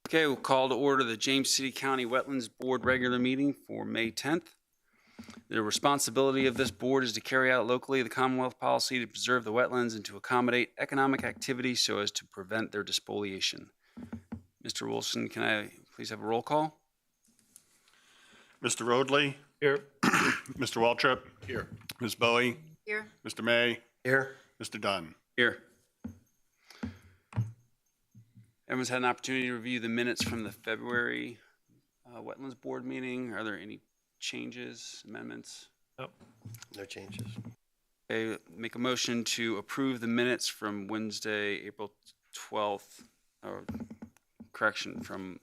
Okay, we'll call to order the James City County Wetlands Board regular meeting for May 10th. The responsibility of this board is to carry out locally the Commonwealth policy to preserve the wetlands and to accommodate economic activity so as to prevent their despoliation. Mr. Wilson, can I please have a roll call? Mr. Roadley? Here. Mr. Waltrip? Here. Ms. Bowie? Here. Mr. May? Here. Mr. Dunn? Here. Everyone's had an opportunity to review the minutes from the February Wetlands Board meeting. Are there any changes, amendments? No. No changes. Okay, make a motion to approve the minutes from Wednesday, April 12th, or correction, from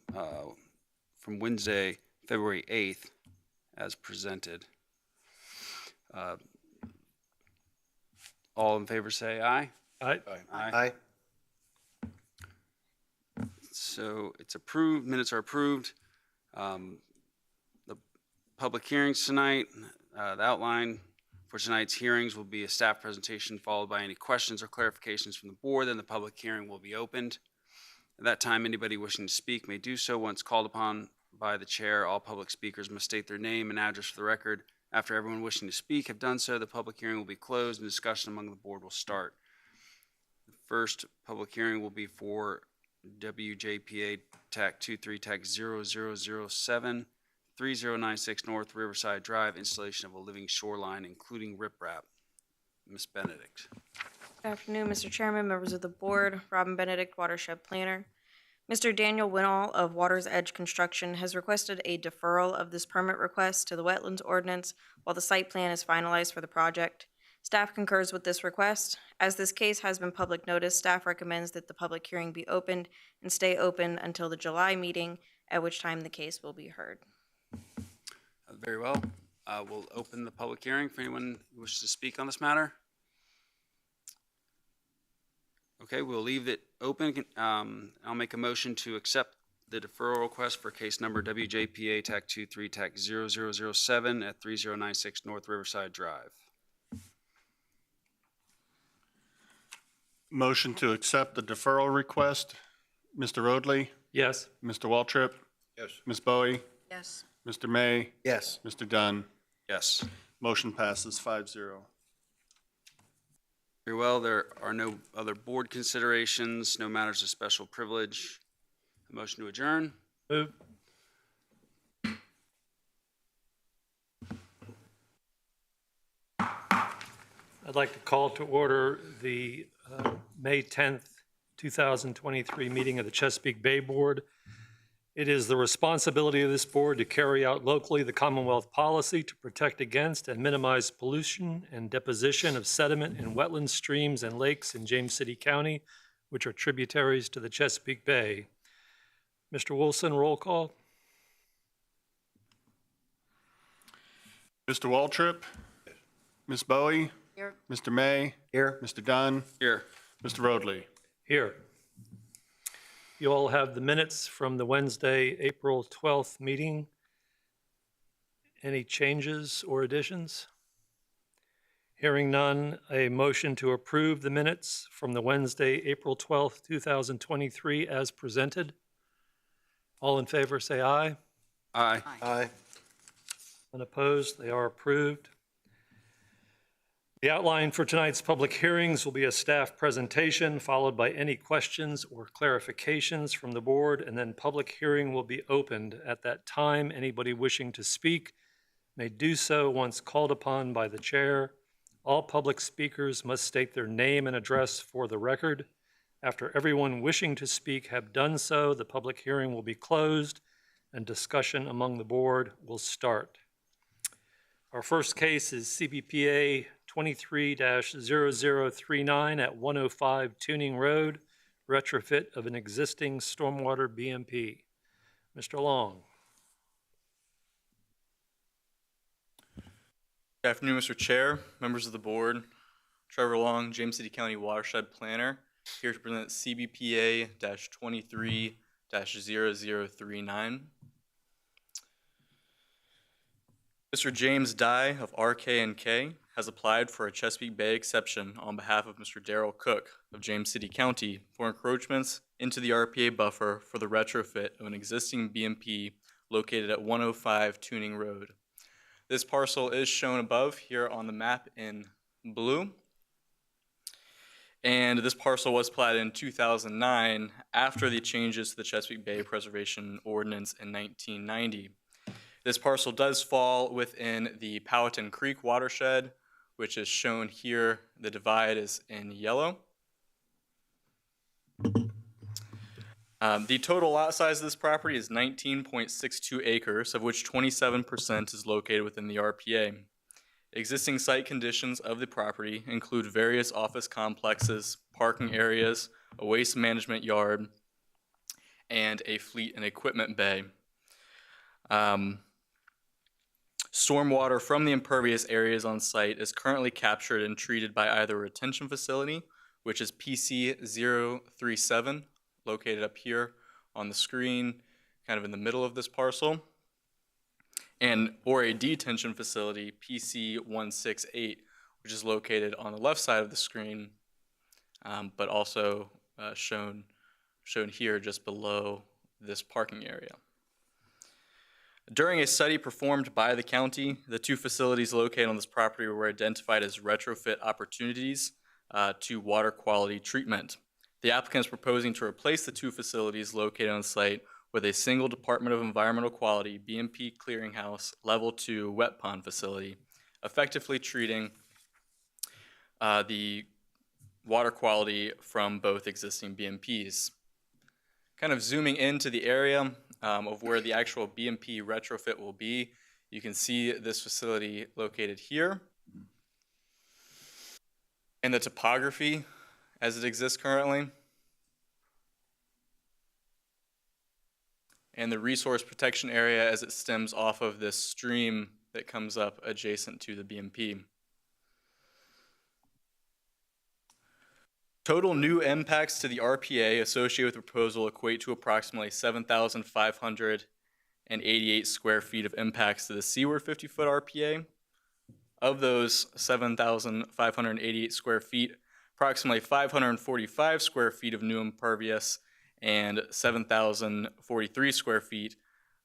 Wednesday, February 8th, as presented. All in favor say aye. Aye. Aye. So it's approved, minutes are approved. The public hearings tonight, the outline for tonight's hearings will be a staff presentation followed by any questions or clarifications from the board. Then the public hearing will be opened. At that time, anybody wishing to speak may do so. Once called upon by the chair, all public speakers must state their name and address for the record. After everyone wishing to speak have done so, the public hearing will be closed and discussion among the board will start. The first public hearing will be for WJPA TAC 23 TAC 0007 3096 North Riverside Drive, installation of a living shoreline, including riprap. Ms. Benedict. Good afternoon, Mr. Chairman, members of the board. Robin Benedict, Watershed Planner. Mr. Daniel Winall of Water's Edge Construction has requested a deferral of this permit request to the Wetlands Ordinance while the site plan is finalized for the project. Staff concurs with this request. As this case has been public notice, staff recommends that the public hearing be opened and stay open until the July meeting, at which time the case will be heard. Very well. We'll open the public hearing for anyone who wishes to speak on this matter. Okay, we'll leave it open. I'll make a motion to accept the deferral request for case number WJPA TAC 23 TAC 0007 at 3096 North Riverside Drive. Motion to accept the deferral request. Mr. Roadley? Yes. Mr. Waltrip? Yes. Ms. Bowie? Yes. Mr. May? Yes. Mr. Dunn? Yes. Motion passes 5-0. Very well. There are no other board considerations, no matters of special privilege. A motion to adjourn. Move. I'd like to call to order the May 10th, 2023 meeting of the Chesapeake Bay Board. It is the responsibility of this board to carry out locally the Commonwealth policy to protect against and minimize pollution and deposition of sediment in wetlands, streams, and lakes in James City County, which are tributaries to the Chesapeake Bay. Mr. Wilson, roll call. Mr. Waltrip? Ms. Bowie? Here. Mr. May? Here. Mr. Dunn? Here. Mr. Roadley? Here. You all have the minutes from the Wednesday, April 12th meeting. Any changes or additions? Hearing none, a motion to approve the minutes from the Wednesday, April 12th, 2023 as presented. All in favor say aye. Aye. Aye. Unopposed, they are approved. The outline for tonight's public hearings will be a staff presentation followed by any questions or clarifications from the board, and then public hearing will be opened. At that time, anybody wishing to speak may do so once called upon by the chair. All public speakers must state their name and address for the record. After everyone wishing to speak have done so, the public hearing will be closed and discussion among the board will start. Our first case is CBPA 23-0039 at 105 Tuning Road, retrofit of an existing stormwater BMP. Mr. Long. Good afternoon, Mr. Chair, members of the board. Trevor Long, James City County Watershed Planner, here to present CBPA-23-0039. Mr. James Dye of RK&K has applied for a Chesapeake Bay exception on behalf of Mr. Darrell Cook of James City County for encroachments into the RPA buffer for the retrofit of an existing BMP located at 105 Tuning Road. This parcel is shown above here on the map in blue. And this parcel was platted in 2009 after the changes to the Chesapeake Bay Preservation Ordinance in 1990. This parcel does fall within the Powhatan Creek watershed, which is shown here. The divide is in yellow. The total lot size of this property is 19.62 acres, of which 27% is located within the RPA. Existing site conditions of the property include various office complexes, parking areas, a waste management yard, and a fleet and equipment bay. Stormwater from the impervious areas on site is currently captured and treated by either a retention facility, which is PC 037, located up here on the screen, kind of in the middle of this parcel, or a detention facility, PC 168, which is located on the left side of the screen, but also shown here just below this parking area. During a study performed by the county, the two facilities located on this property were identified as retrofit opportunities to water quality treatment. The applicant is proposing to replace the two facilities located on site with a single Department of Environmental Quality BMP clearinghouse level 2 wet pond facility, effectively treating the water quality from both existing BMPs. Kind of zooming into the area of where the actual BMP retrofit will be, you can see this facility located here. And the topography as it exists currently. And the resource protection area as it stems off of this stream that comes up adjacent to the BMP. Total new impacts to the RPA associated with the proposal equate to approximately 7,588 square feet of impacts to the seaward 50-foot RPA. Of those 7,588 square feet, approximately 545 square feet of new impervious and 7,043 square feet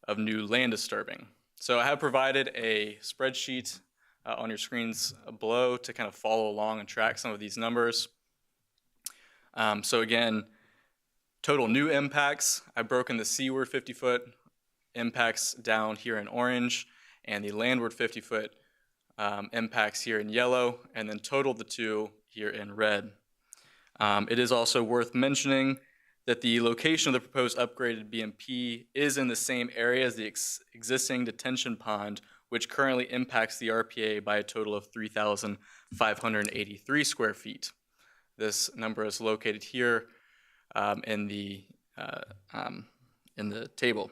of new land disturbing. So I have provided a spreadsheet on your screens below to kind of follow along and track some of these numbers. So again, total new impacts, I've broken the seaward 50-foot impacts down here in orange and the landward 50-foot impacts here in yellow, and then totaled the two here in red. It is also worth mentioning that the location of the proposed upgraded BMP is in the same area as the existing detention pond, which currently impacts the RPA by a total of 3,583 square feet. This number is located here in the table.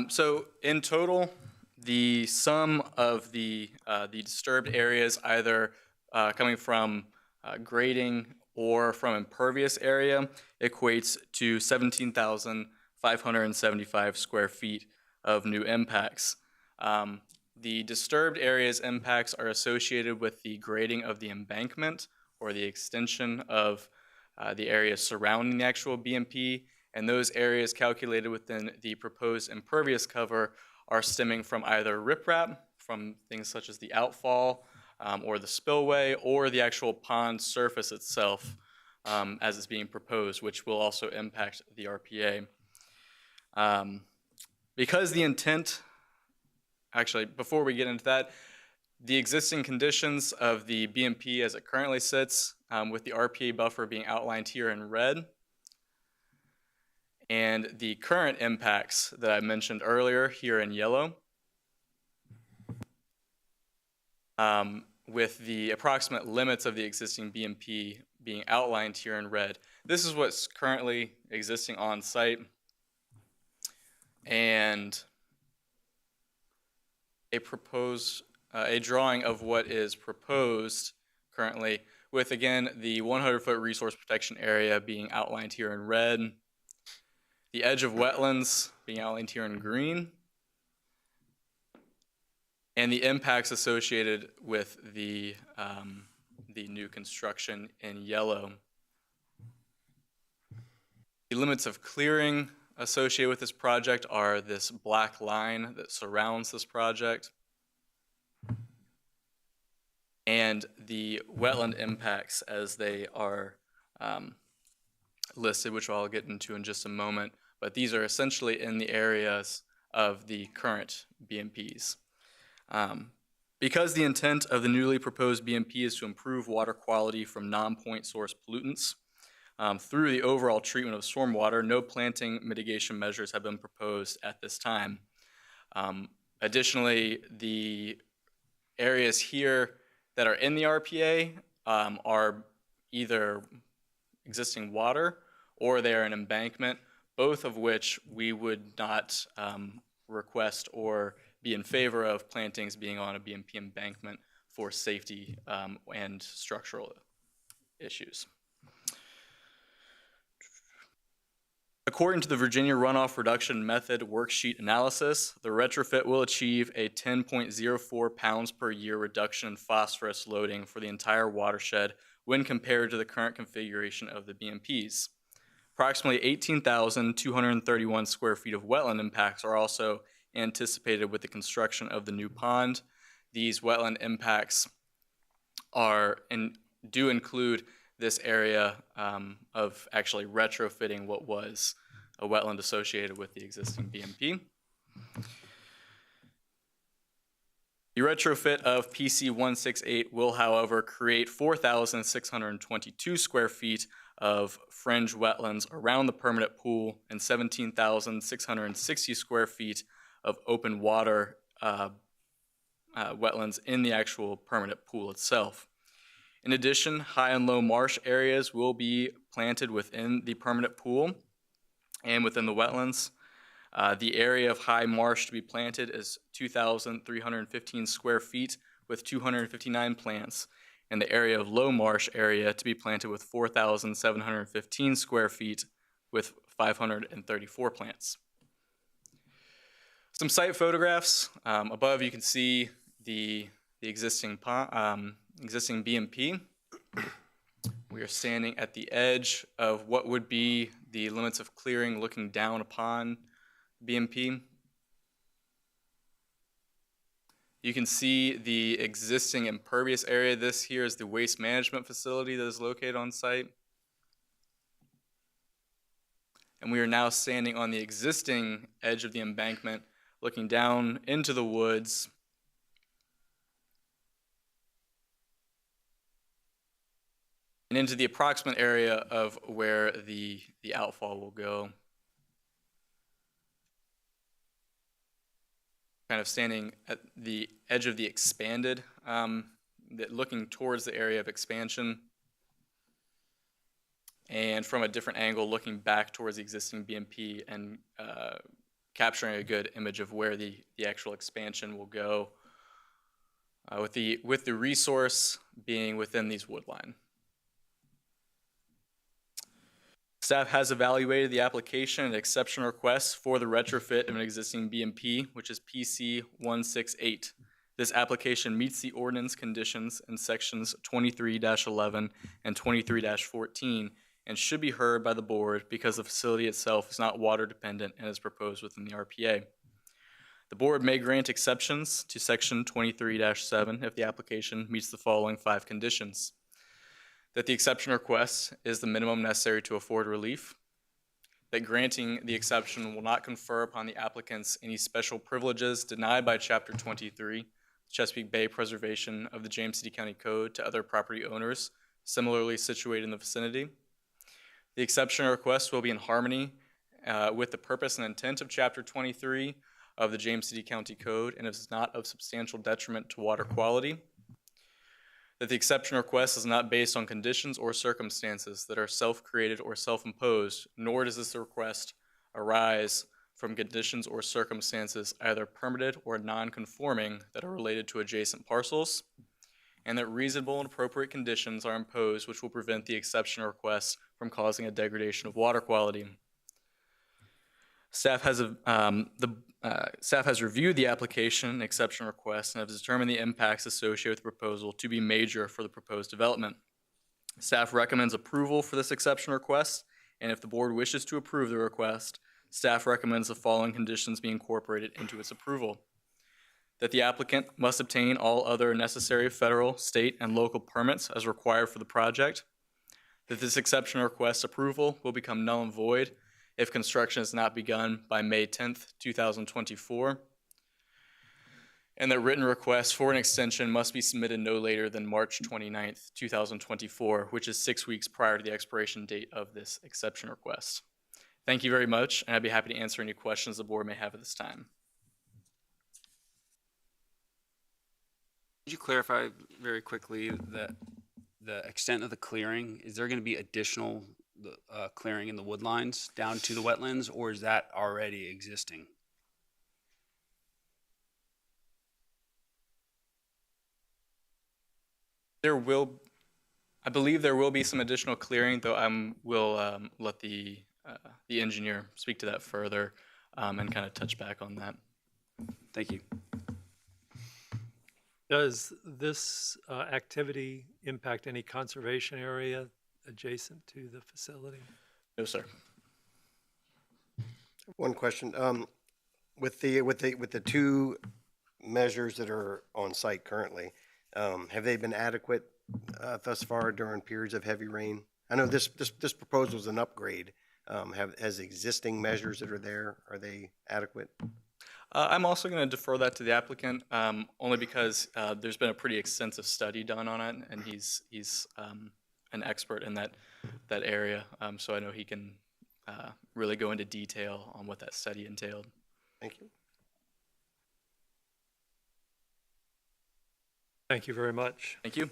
So in total, the sum of the disturbed areas, either coming from grading or from impervious area, equates to 17,575 square feet of new impacts. The disturbed areas impacts are associated with the grading of the embankment or the extension of the area surrounding the actual BMP, and those areas calculated within the proposed impervious cover are stemming from either riprap, from things such as the outfall, or the spillway, or the actual pond surface itself as it's being proposed, which will also impact the RPA. Because the intent, actually, before we get into that, the existing conditions of the BMP as it currently sits, with the RPA buffer being outlined here in red, and the current impacts that I mentioned earlier here in yellow, with the approximate limits of the existing BMP being outlined here in red. This is what's currently existing on site, and a drawing of what is proposed currently with, again, the 100-foot resource protection area being outlined here in red, the edge of wetlands being outlined here in green, and the impacts associated with the new construction in yellow. The limits of clearing associated with this project are this black line that surrounds this project, and the wetland impacts as they are listed, which I'll get into in just a moment. But these are essentially in the areas of the current BMPs. Because the intent of the newly proposed BMP is to improve water quality from non-point source pollutants through the overall treatment of stormwater, no planting mitigation measures have been proposed at this time. Additionally, the areas here that are in the RPA are either existing water or they are an embankment, both of which we would not request or be in favor of plantings being on a BMP embankment for safety and structural issues. According to the Virginia Runoff Reduction Method worksheet analysis, the retrofit will achieve a 10.04 pounds per year reduction in phosphorus loading for the entire watershed when compared to the current configuration of the BMPs. Approximately 18,231 square feet of wetland impacts are also anticipated with the construction of the new pond. These wetland impacts do include this area of actually retrofitting what was a wetland associated with the existing BMP. The retrofit of PC 168 will, however, create 4,622 square feet of fringe wetlands around the permanent pool and 17,660 square feet of open water wetlands in the actual permanent pool itself. In addition, high and low marsh areas will be planted within the permanent pool and within the wetlands. The area of high marsh to be planted is 2,315 square feet with 259 plants, and the area of low marsh area to be planted with 4,715 square feet with 534 plants. Some site photographs. Above you can see the existing BMP. We are standing at the edge of what would be the limits of clearing looking down upon BMP. You can see the existing impervious area. This here is the waste management facility that is located on site. And we are now standing on the existing edge of the embankment, looking down into the woods. And into the approximate area of where the outfall will go. Kind of standing at the edge of the expanded, looking towards the area of expansion. And from a different angle, looking back towards the existing BMP and capturing a good image of where the actual expansion will go, with the resource being within these woodline. Staff has evaluated the application and exception requests for the retrofit of an existing BMP, which is PC 168. This application meets the ordinance conditions in sections 23-11 and 23-14 and should be heard by the board because the facility itself is not water dependent and is proposed within the RPA. The board may grant exceptions to section 23-7 if the application meets the following 5 conditions. That the exception request is the minimum necessary to afford relief, that granting the exception will not confer upon the applicants any special privileges denied by Chapter 23, Chesapeake Bay Preservation of the James City County Code, to other property owners similarly situated in the vicinity. The exception request will be in harmony with the purpose and intent of Chapter 23 of the James City County Code and is not of substantial detriment to water quality. That the exception request is not based on conditions or circumstances that are self-created or self-imposed, nor does this request arise from conditions or circumstances either permitted or non-conforming that are related to adjacent parcels. and that reasonable and appropriate conditions are imposed which will prevent the exception request from causing a degradation of water quality. Staff has reviewed the application and exception request and has determined the impacts associated with the proposal to be major for the proposed development. Staff recommends approval for this exception request, and if the board wishes to approve the request, staff recommends the following conditions be incorporated into its approval: that the applicant must obtain all other necessary federal, state, and local permits as required for the project, that this exception request approval will become null and void if construction is not begun by May 10th, 2024, and that written requests for an extension must be submitted no later than March 29th, 2024, which is 6 weeks prior to the expiration date of this exception request. Thank you very much, and I'd be happy to answer any questions the board may have at this time. Could you clarify very quickly that the extent of the clearing, is there going to be additional clearing in the wood lines down to the wetlands, or is that already existing? I believe there will be some additional clearing, though will let the engineer speak to that further and kind of touch back on that. Thank you. Does this activity impact any conservation area adjacent to the facility? No, sir. One question, with the two measures that are on site currently, have they been adequate thus far during periods of heavy rain? I know this proposal is an upgrade. Has existing measures that are there, are they adequate? I'm also going to defer that to the applicant, only because there's been a pretty extensive study done on it, and he's an expert in that area, so I know he can really go into detail on what that study entailed. Thank you. Thank you very much. Thank you.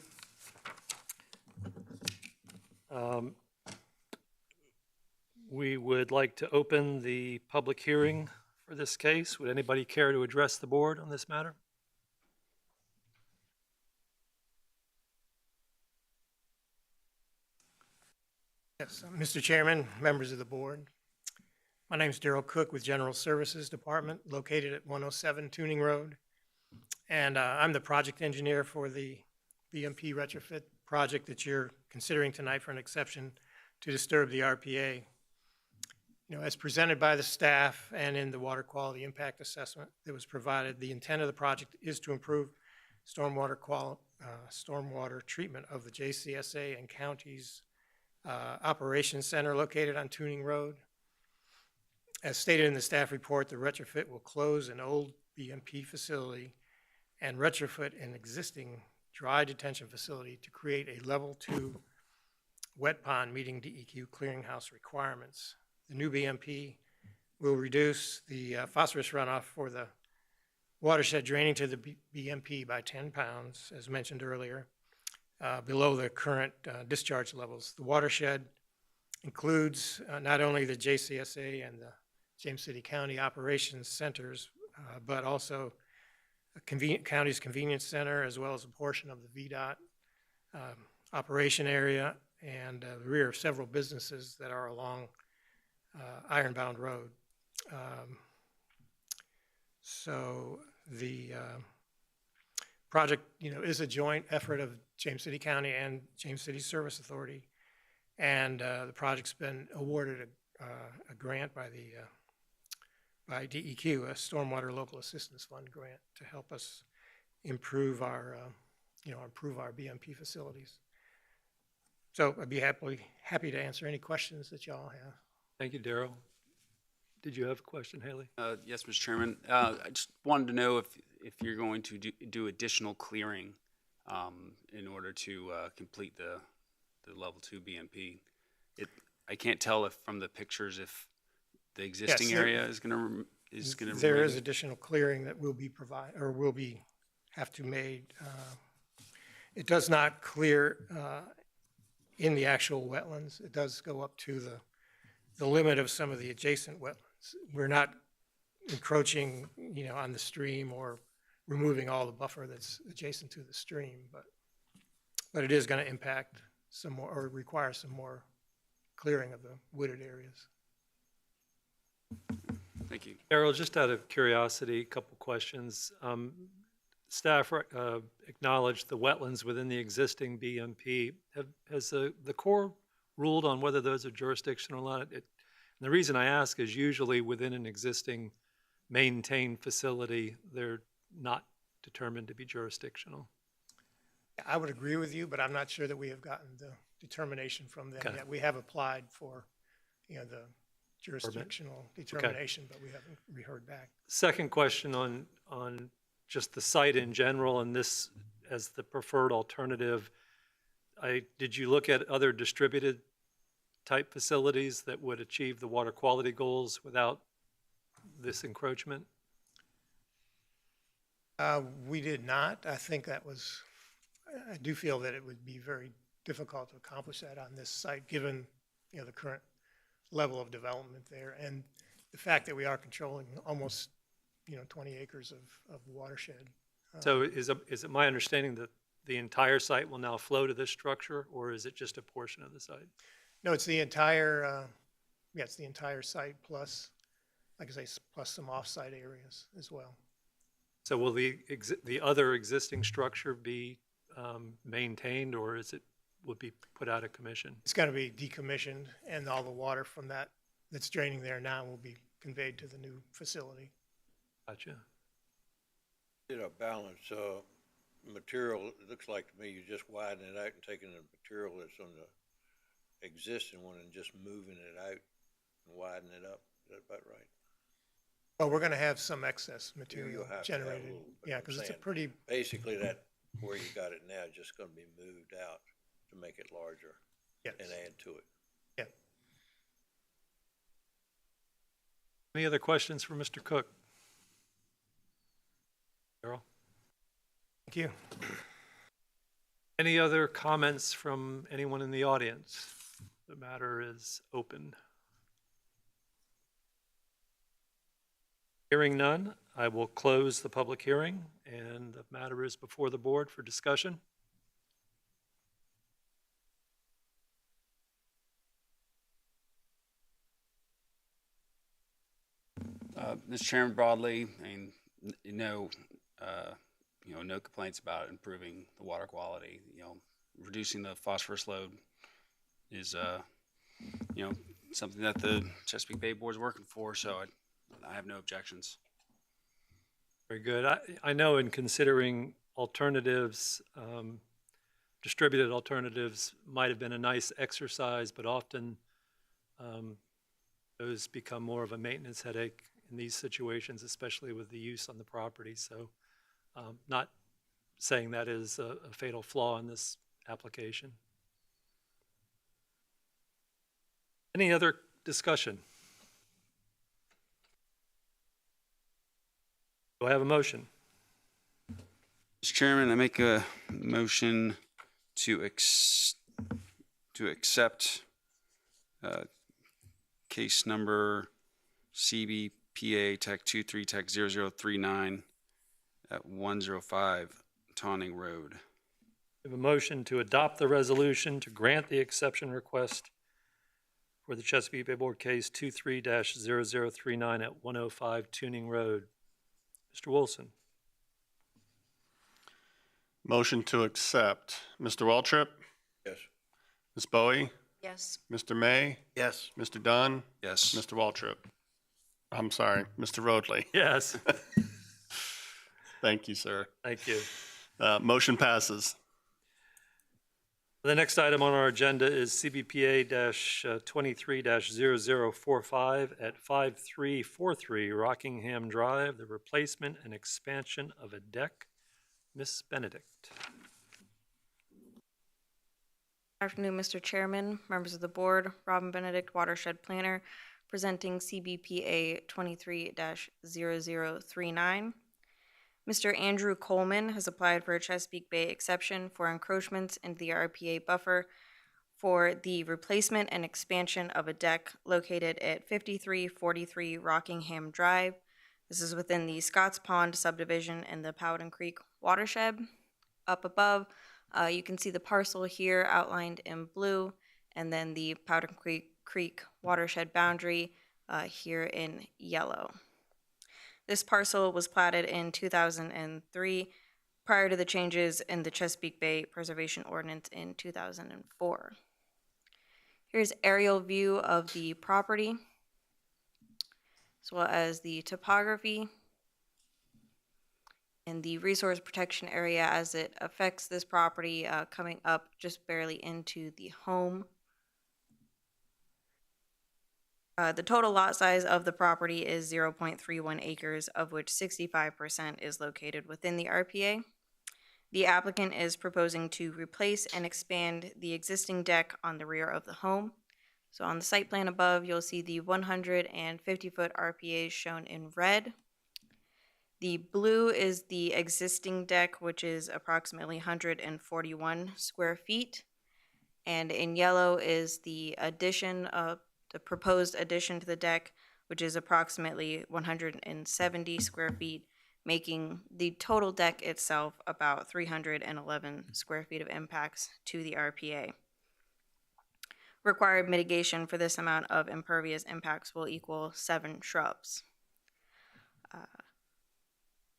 We would like to open the public hearing for this case. Would anybody care to address the board on this matter? Yes, Mr. Chairman, members of the board. My name is Darrell Cook with General Services Department, located at 107 Tuning Road. And I'm the project engineer for the BMP retrofit project that you're considering tonight for an exception to disturb the RPA. You know, as presented by the staff and in the water quality impact assessment that was provided, the intent of the project is to improve stormwater treatment of the JCSA and county's operations center located on Tuning Road. As stated in the staff report, the retrofit will close an old BMP facility and retrofit an existing dry detention facility to create a level 2 wet pond meeting DEQ clearinghouse requirements. The new BMP will reduce the phosphorus runoff for the watershed draining to the BMP by 10 pounds, as mentioned earlier, below the current discharge levels. The watershed includes not only the JCSA and the James City County Operations Centers, but also county's convenience center, as well as a portion of the VDOT operation area and the rear of several businesses that are along Ironbound Road. So the project, is a joint effort of James City County and James City Service Authority, and the project's been awarded a grant by DEQ, a Stormwater Local Assistance Fund grant, to help us improve our BMP facilities. So I'd be happy to answer any questions that y'all have. Thank you, Darrell. Did you have a question, Haley? Yes, Mr. Chairman. I just wanted to know if you're going to do additional clearing in order to complete the level 2 BMP. I can't tell from the pictures if the existing area is going to. There is additional clearing that will be have to made. It does not clear in the actual wetlands. It does go up to the limit of some of the adjacent wetlands. We're not encroaching, on the stream or removing all the buffer that's adjacent to the stream, but But it is going to impact some more, or require some more clearing of the wooded areas. Thank you. Carol, just out of curiosity, a couple questions. Staff acknowledged the wetlands within the existing BMP. Has the Corps ruled on whether those are jurisdictional or not? And the reason I ask is usually within an existing maintained facility, they're not determined to be jurisdictional. I would agree with you, but I'm not sure that we have gotten the determination from them Okay. yet. We have applied for, the jurisdictional determination, but we haven't heard back. Second question on just the site in general and this as the preferred alternative. Did you look at other distributed type facilities that would achieve the water quality goals without this encroachment? We did not. I do feel that it would be very difficult to accomplish that on this site, given, the current level of development there and the fact that we are controlling almost, 20 acres of watershed. So is it my understanding that the entire site will now flow to this structure, or is it just a portion of the site? No, it's the entire, it's the entire site plus, like I say, plus some off-site areas as well. So will the other existing structure be maintained, or would be put out of commission? It's got to be decommissioned, and all the water from that's draining there now will be conveyed to the new facility. Gotcha. Did a balance, material, it looks like to me you're just widening it out and taking the material that's on the existing one and just moving it out and widening it up. Is that about right? Well, we're going to have some excess material You'll have to have a generated. little, but Yeah, I'm because it's a saying, pretty, basically that, where you got it now, is just gonna be moved out to make it larger yes. and add to it. Yeah. Any other questions for Mr. Cook? Carol? Thank you. Any other comments from anyone in the audience? The matter is open. Hearing none, I will close the public hearing, and the matter is before the board for discussion. Mr. Chairman, broadly, no complaints about improving the water quality. Reducing the phosphorus load is, something that the Chesapeake Bay Board is working for. So I have no objections. Very good. I know in considering alternatives, distributed alternatives might have been a nice exercise, but often those become more of a maintenance headache in these situations, especially with the use on the property. So not saying that is a fatal flaw in this application. Any other discussion? Do I have a motion? Mr. Chairman, I make a motion to accept case number CBPA Tech 23 Tech 0039 at 105 Tawning Road. We have a motion to adopt the resolution to grant the exception request for the Chesapeake Bay Board case 23-0039 at 105 Tuning Road. Mr. Wilson. Motion to accept. Mr. Waltrip? Yes. Ms. Bowie? Yes. Mr. May? Yes. Mr. Dunn? Yes. Mr. Waltrip? I'm sorry, Mr. Roadley. Yes. Thank you, sir. Thank you. Motion passes. The next item on our agenda is CBPA-23-0045 at 5343 Rockingham Drive, the replacement and expansion of a deck. Ms. Benedict. Afternoon, Mr. Chairman, members of the board, Robin Benedict, Watershed Planner, presenting CBPA 23-0039. Mr. Andrew Coleman has applied for a Chesapeake Bay exception for encroachments into the RPA buffer for the replacement and expansion of a deck located at 5343 Rockingham Drive. This is within the Scotts Pond subdivision in the Powhatan Creek watershed. Up above, You can see the parcel here outlined in blue, and then the Powder Creek watershed boundary here in yellow. This parcel was platted in 2003 prior to the changes in the Chesapeake Bay Preservation Ordinance in 2004. Here's aerial view of the property, as well as the topography and the resource protection area as it affects this property coming up just barely into the home. The total lot size of the property is 0.31 acres, of which 65% is located within the RPA. The applicant is proposing to replace and expand the existing deck on the rear of the home. So on the site plan above, you'll see the 150-foot RPA shown in red. The blue is the existing deck, which is approximately 141 square feet. And in yellow is the addition of the proposed addition to the deck, which is approximately 170 square feet, making the total deck itself about 311 square feet of impacts to the RPA. Required mitigation for this amount of impervious impacts will equal 7 shrubs.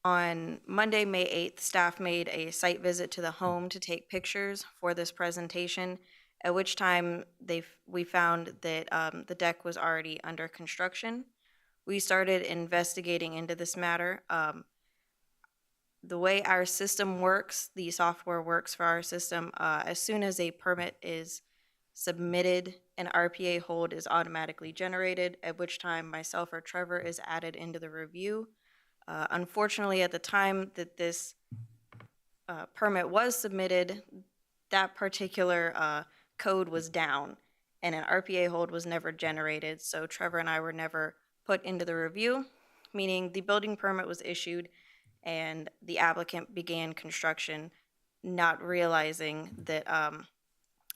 On Monday, May 8th, staff made a site visit to the home to take pictures for this presentation, at which time we found that the deck was already under construction. We started investigating into this matter. The way our system works, the software works for our system, as soon as a permit is submitted, an RPA hold is automatically generated, at which time myself or Trevor is added into the review. Unfortunately, at the time that this permit was submitted, that particular code was down and an RPA hold was never generated, so Trevor and I were never put into the review, meaning the building permit was issued and the applicant began construction, not realizing that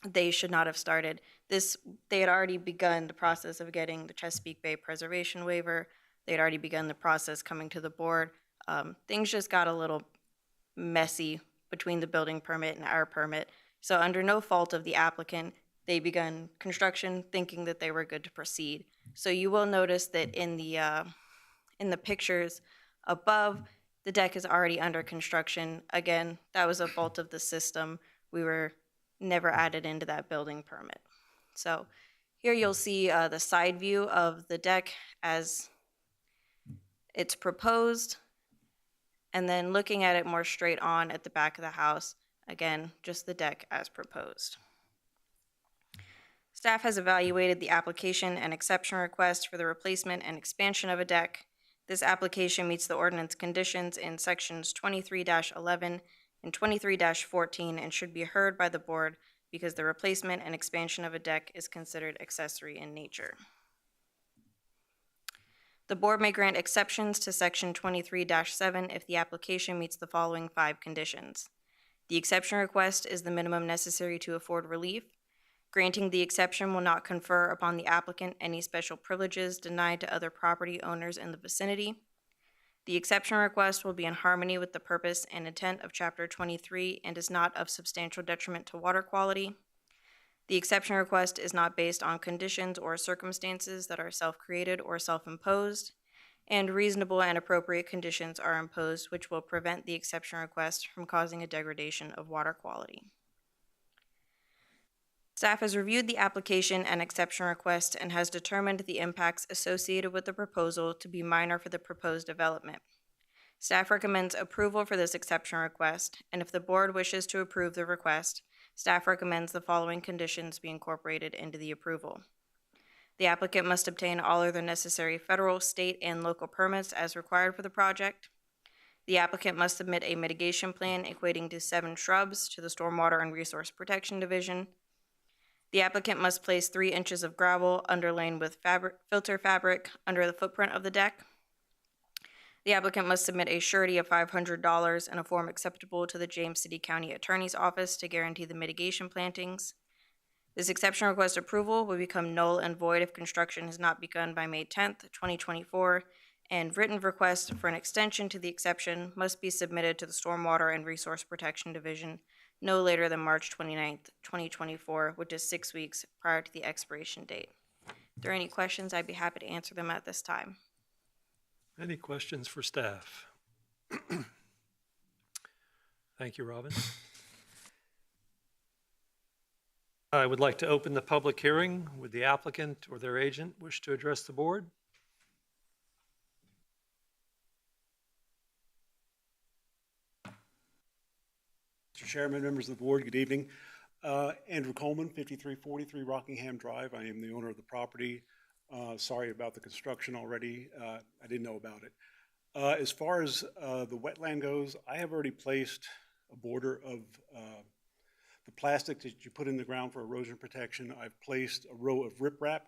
they should not have started this. They had already begun the process of getting the Chesapeake Bay Preservation Waiver. They had already begun the process coming to the board. Things just got a little messy between the building permit and our permit. So under no fault of the applicant, they begun construction thinking that they were good to proceed. So you will notice that in the pictures above, the deck is already under construction. Again, that was a fault of the system. We were never added into that building permit. So here you'll see the side view of the deck as it's proposed, and then looking at it more straight on at the back of the house, again, just the deck as proposed. Staff has evaluated the application and exception request for the replacement and expansion of a deck. This application meets the ordinance conditions in sections 23-11 and 23-14 and should be heard by the board because the replacement and expansion of a deck is considered accessory in nature. The board may grant exceptions to section 23-7 if the application meets the following 5 conditions. The exception request is the minimum necessary to afford relief. Granting the exception will not confer upon the applicant any special privileges denied to other property owners in the vicinity. The exception request will be in harmony with the purpose and intent of Chapter 23 and is not of substantial detriment to water quality. The exception request is not based on conditions or circumstances that are self-created or self-imposed, and reasonable and appropriate conditions are imposed which will prevent the exception request from causing a degradation of water quality. Staff has reviewed the application and exception request and has determined the impacts associated with the proposal to be minor for the proposed development. Staff recommends approval for this exception request, and if the board wishes to approve the request, staff recommends the following conditions be incorporated into the approval. The applicant must obtain all other necessary federal, state, and local permits as required for the project. The applicant must submit a mitigation plan equating to 7 shrubs to the Stormwater and Resource Protection Division. The applicant must place 3 inches of gravel underlain with filter fabric under the footprint of the deck. The applicant must submit a surety of $500 in a form acceptable to the James City County Attorney's Office to guarantee the mitigation plantings. This exception request approval will become null and void if construction has not begun by May 10th, 2024, and written request for an extension to the exception must be submitted to the Stormwater and Resource Protection Division no later than March 29th, 2024, which is 6 weeks prior to the expiration date. If there are any questions, I'd be happy to answer them at this time. Any questions for staff? Thank you, Robin. I would like to open the public hearing. Would the applicant or their agent wish to address the board? Mr. Chairman, members of the board, good evening. Andrew Coleman, 5343 Rockingham Drive. I am the owner of the property. Sorry about the construction already. I didn't know about it. As far as the wetland goes, I have already placed a border of the plastic that you put in the ground for erosion protection. I've placed a row of riprap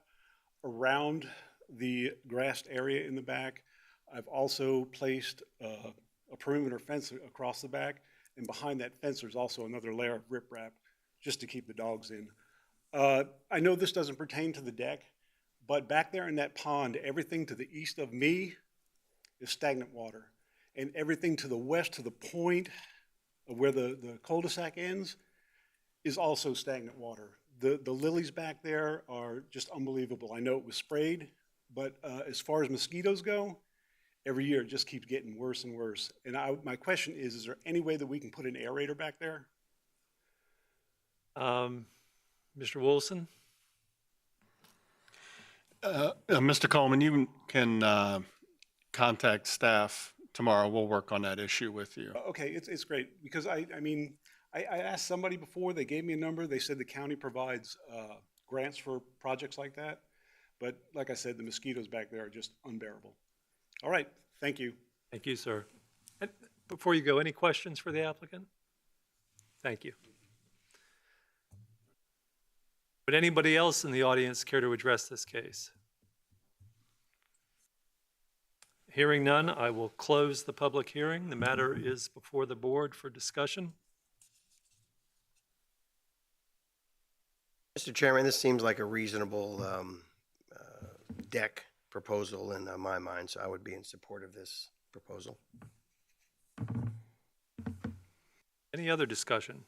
around the grassed area in the back. I've also placed a perimeter fence across the back, and behind that fence there's also another layer of riprap just to keep the dogs in. I know this doesn't pertain to the deck, but back there in that pond, everything to the east of me is stagnant water, and everything to the west to the point of where the cul-de-sac ends is also stagnant water. The lilies back there are just unbelievable. I know it was sprayed, but as far as mosquitoes go, every year it just keeps getting worse and worse. And my question is there any way that we can put an aerator back there? Mr. Wilson? Mr. Coleman, you can contact staff tomorrow. We'll work on that issue with you. Okay, it's great, because I mean, I asked somebody before, they gave me a number, they said the county provides grants for projects like that, but like I said, the mosquitoes back there are just unbearable. All right, thank you. Thank you, sir. And before you go, any questions for the applicant? Thank you. Would anybody else in the audience care to address this case? Hearing none, I will close the public hearing. The matter is before the board for discussion. Mr. Chairman, this seems like a reasonable deck proposal in my mind, so I would be in support of this proposal. Any other discussion?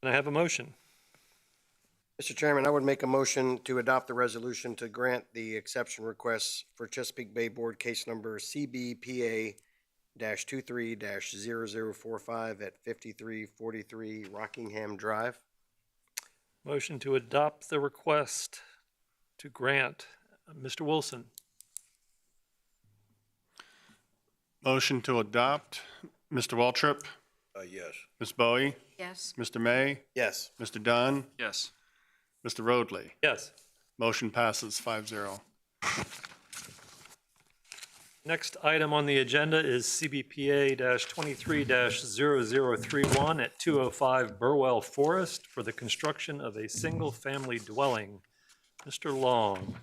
Can I have a motion? Mr. Chairman, I would make a motion to adopt the resolution to grant the exception requests for Chesapeake Bay Board case number CBPA-23-0045 at 5343 Rockingham Drive. Motion to adopt the request to grant. Mr. Wilson? Motion to adopt. Mr. Waltrip? Yes. Ms. Bowie? Yes. Mr. May? Yes. Mr. Dunn? Yes. Mr. Roadley? Yes. Motion passes 5-0. Next item on the agenda is CBPA-23-0031 at 205 Burwell Forest for the construction of a single-family dwelling. Mr. Long.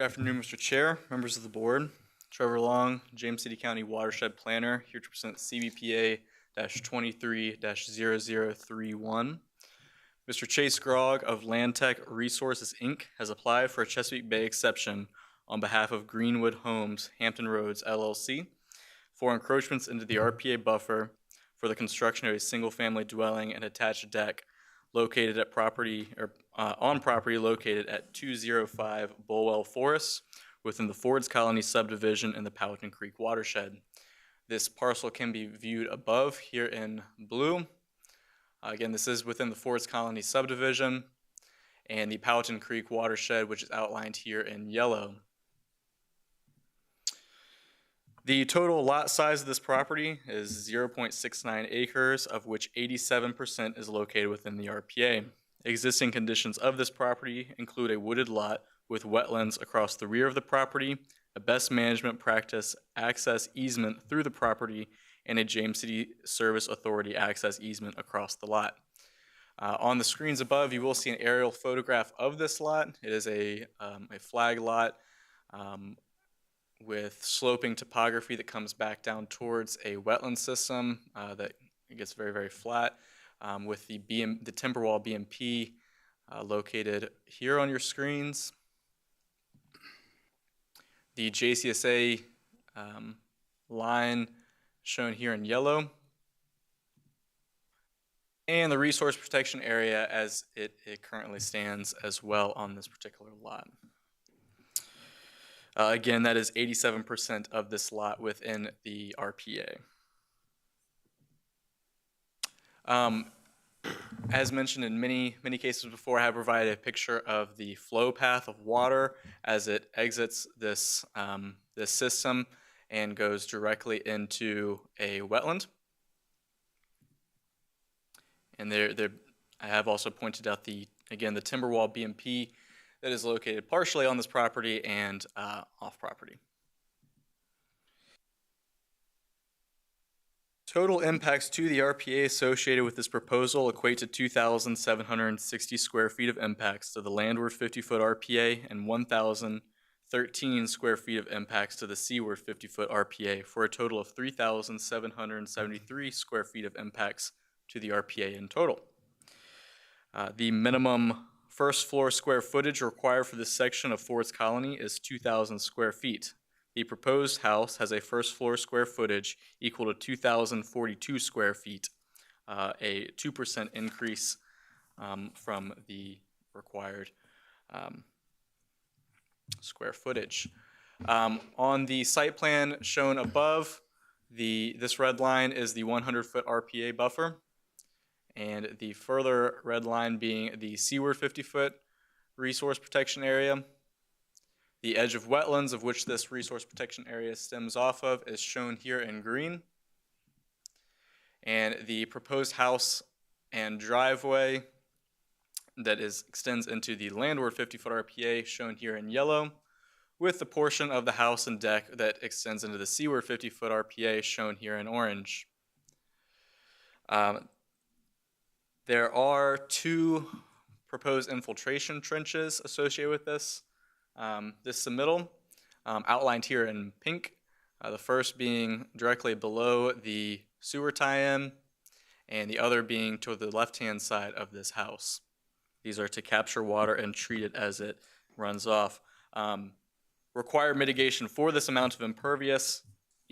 Good afternoon, Mr. Chair, members of the board. Trevor Long, James City County Watershed Planner, here to present CBPA-23-0031. Mr. Chase Grogg of Landtech Resources, Inc. has applied for a Chesapeake Bay exception on behalf of Greenwood Homes, Hampton Roads, LLC, for encroachments into the RPA buffer for the construction of a single-family dwelling and attached deck located at on property located at 205 Bulwell Forest within the Fords Colony subdivision in the Powhatan Creek watershed. This parcel can be viewed above here in blue. Again, this is within the Fords Colony subdivision and the Powhatan Creek watershed, which is outlined here in yellow. The total lot size of this property is 0.69 acres, of which 87% is located within the RPA. Existing conditions of this property include a wooded lot with wetlands across the rear of the property, a best management practice access easement through the property, and a James City Service Authority access easement across the lot. On the screens above, you will see an aerial photograph of this lot. It is a flag lot with sloping topography that comes back down towards a wetland system that gets very, very flat, with the timber wall BMP located here on your screens. The JCSA line shown here in yellow, and the resource protection area as it currently stands as well on this particular lot. Again, that is 87% of this lot within the RPA. As mentioned in many cases before, I have provided a picture of the flow path of water as it exits this, this system and goes directly into a wetland. And I have also pointed out again, the timber wall BMP that is located partially on this property and off property. Total impacts to the RPA associated with this proposal equate to 2,760 square feet of impacts to the landward 50-foot RPA and 1,013 square feet of impacts to the seaward 50-foot RPA for a total of 3,773 square feet of impacts to the RPA in total. The minimum first floor square footage required for this section of Ford's Colony is 2,000 square feet. The proposed house has a first floor square footage equal to 2,042 square feet, a 2% increase from the required square footage. On the site plan shown above, this red line is the 100-foot RPA buffer, and the further red line being the seaward 50-foot resource protection area. The edge of wetlands of which this resource protection area stems off of is shown here in green. And the proposed house and driveway that extends into the landward 50-foot RPA shown here in yellow, with the portion of the house and deck that extends into the seaward 50-foot RPA shown here in orange. There are two proposed infiltration trenches associated with this submittal, outlined here in pink. The first being directly below the sewer tie-in, and the other being to the left-hand side of this house. These are to capture water and treat it as it runs off. Required mitigation for this amount of impervious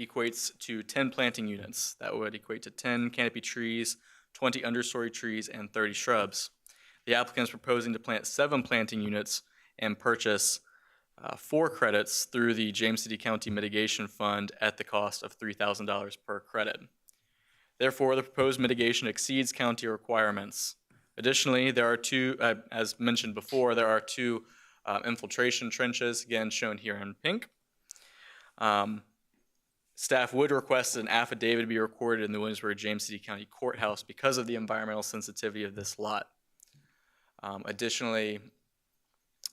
equates to 10 planting units. That would equate to 10 canopy trees, 20 understory trees, and 30 shrubs. The applicant is proposing to plant 7 planting units and purchase 4 credits through the James City County Mitigation Fund at the cost of $3,000 per credit. Therefore, the proposed mitigation exceeds county requirements. Additionally, there are two, as mentioned before, there are 2 infiltration trenches, again shown here in pink. Staff would request an affidavit to be recorded in the Williamsburg-James City County Courthouse because of the environmental sensitivity of this lot. Additionally,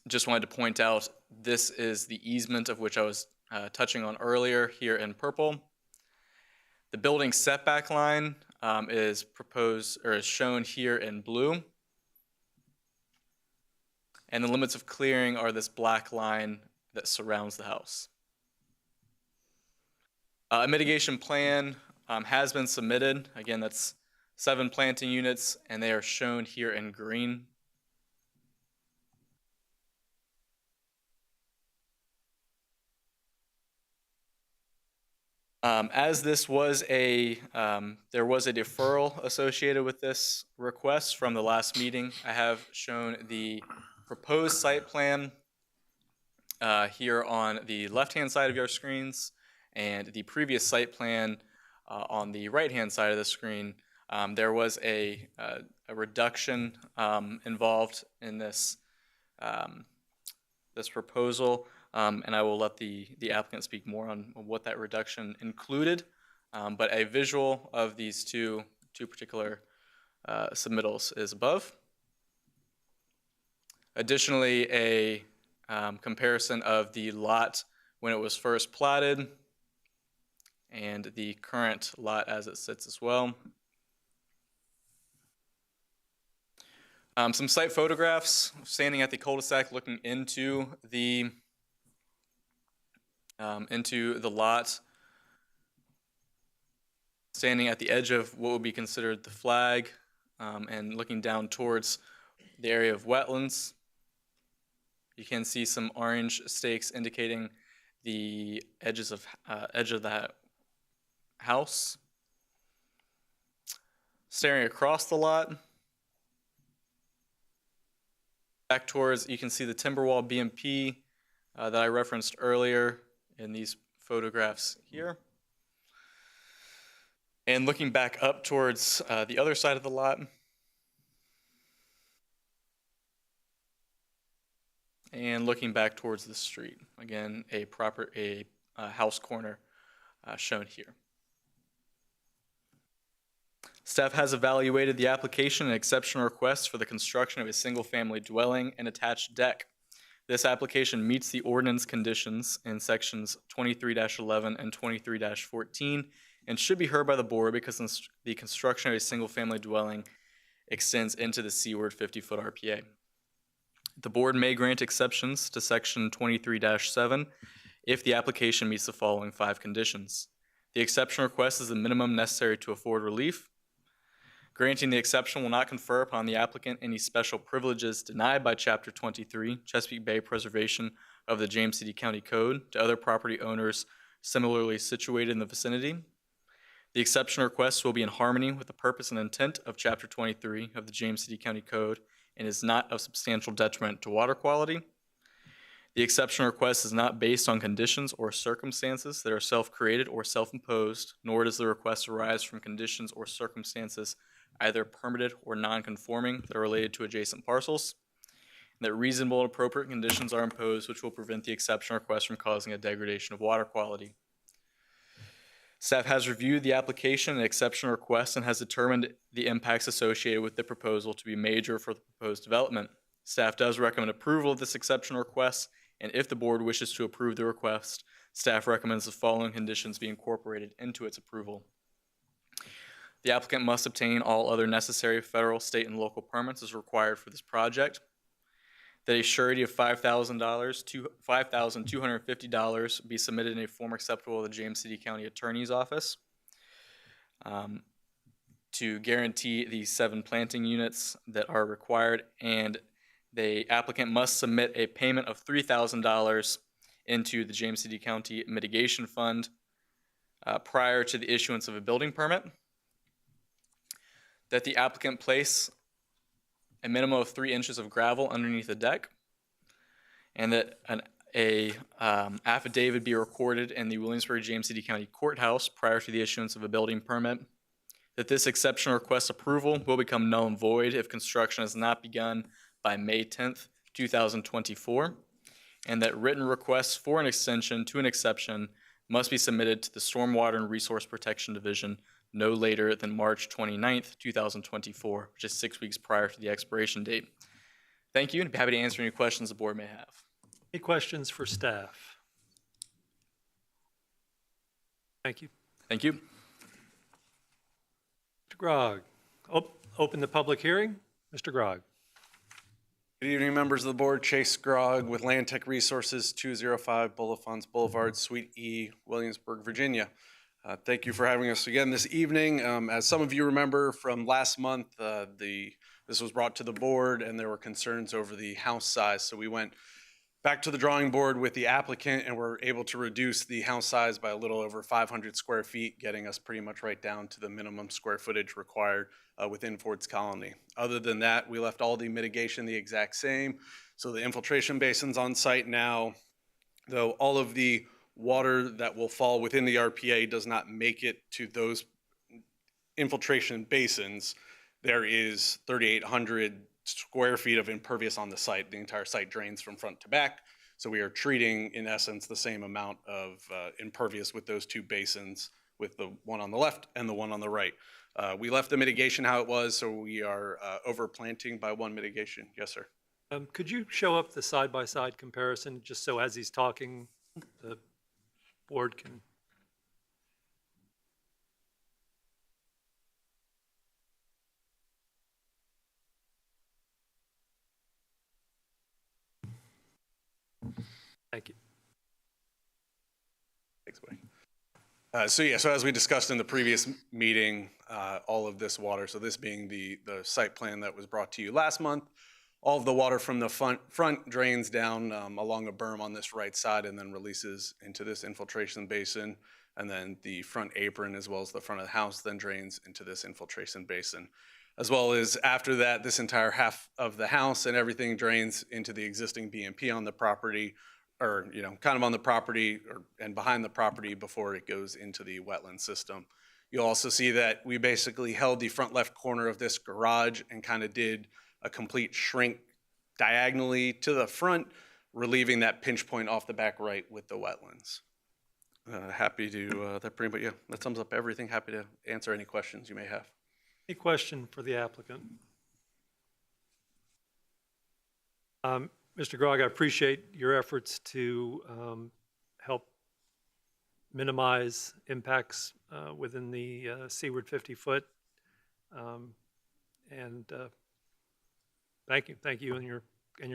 just wanted to point out, this is the easement of which I was touching on earlier here in purple. The building setback line is shown here in blue. And the limits of clearing are this black line that surrounds the house. A mitigation plan has been submitted. Again, that's 7 planting units, and they are shown here in green. As this was there was a deferral associated with this request from the last meeting, I have shown the proposed site plan here on the left-hand side of your screens, and the previous site plan on the right-hand side of the screen. There was a reduction involved in this this proposal. And I will let the applicant speak more on what that reduction included. But a visual of these two particular submittals is above. Additionally, a comparison of the lot when it was first platted and the current lot as it sits as well. Some site photographs standing at the cul-de-sac looking into the lot, standing at the edge of what would be considered the flag, and looking down towards the area of wetlands. You can see some orange stakes indicating the edge of that house. Staring across the lot, back towards, you can see the timber wall BMP that I referenced earlier in these photographs here. And looking back up towards the other side of the lot. And looking back towards the street. Again, a house corner shown here. Staff has evaluated the application and exception requests for the construction of a single-family dwelling and attached deck. This application meets the ordinance conditions in sections 23-11 and 23-14 and should be heard by the board because the construction of a single-family dwelling extends into the seaward 50-foot RPA. The board may grant exceptions to section 23-7 if the application meets the following 5 conditions. The exception request is the minimum necessary to afford relief. Granting the exception will not confer upon the applicant any special privileges denied by Chapter 23, Chesapeake Bay Preservation of the James City County Code, to other property owners similarly situated in the vicinity. The exception request will be in harmony with the purpose and intent of Chapter 23 of the James City County Code and is not of substantial detriment to water quality. The exception request is not based on conditions or circumstances that are self-created or self-imposed, nor does the request arise from conditions or circumstances either permitted or non-conforming that are related to adjacent parcels, and that reasonable and appropriate conditions are imposed which will prevent the exception request from causing a degradation of water quality. Staff has reviewed the application and exception request and has determined the impacts associated with the proposal to be major for the proposed development. Staff does recommend approval of this exception request, and if the board wishes to approve the request, staff recommends the following conditions be incorporated into its approval. The applicant must obtain all other necessary federal, state, and local permits as required for this project. That a surety of $5,250 be submitted in a form acceptable to the James City County Attorney's Office to guarantee the 7 planting units that are required, and the applicant must submit a payment of $3,000 into the James City County Mitigation Fund prior to the issuance of a building permit. That the applicant place a minimum of 3 inches of gravel underneath the deck, and that an affidavit be recorded in the Williamsburg-James City County Courthouse prior to the issuance of a building permit. That this exception request approval will become null and void if construction has not begun by May 10th, 2024, and that written requests for an extension to an exception must be submitted to the Stormwater and Resource Protection Division no later than March 29th, 2024, which is 6 weeks prior to the expiration date. Thank you, and I'd be happy to answer any questions the board may have. Any questions for staff? Thank you. Thank you. Mr. Grogg, open the public hearing. Mr. Grogg. Good evening, members of the board. Chase Grogg with Land Tech Resources, 205 Bullifonts Boulevard, Suite E, Williamsburg, Virginia. Thank you for having us again this evening. As some of you remember from last month, this was brought to the board and there were concerns over the house size. So we went back to the drawing board with the applicant and were able to reduce the house size by a little over 500 square feet, getting us pretty much right down to the minimum square footage required within Ford's Colony. Other than that, we left all the mitigation the exact same. So the infiltration basin's on site now, though all of the water that will fall within the RPA does not make it to those infiltration basins. There is 3,800 square feet of impervious on the site. The entire site drains from front to back. So we are treating, in essence, the same amount of impervious with those 2 basins, with the one on the left and the one on the right. We left the mitigation how it was, so we are overplanting by 1 mitigation. Yes, sir. Could you show up the side-by-side comparison, just so as he's talking, the board can. Thank you. Thanks, buddy. So as we discussed in the previous meeting, all of this water, so this being the site plan that was brought to you last month, all of the water from the front drains down along a berm on this right side and then releases into this infiltration basin. And then the front apron, as well as the front of the house, then drains into this infiltration basin. As well as after that, this entire half of the house and everything drains into the existing BMP on the property, or, you know, kind of on the property and behind the property before it goes into the wetland system. You'll also see that we basically held the front left corner of this garage and kind of did a complete shrink diagonally to the front, relieving that pinch point off the back right with the wetlands. Happy to, that sums up everything. Happy to answer any questions you may have. Any question for the applicant? Mr. Grog, I appreciate your efforts to help minimize impacts within the seaward 50-foot. Thank you and your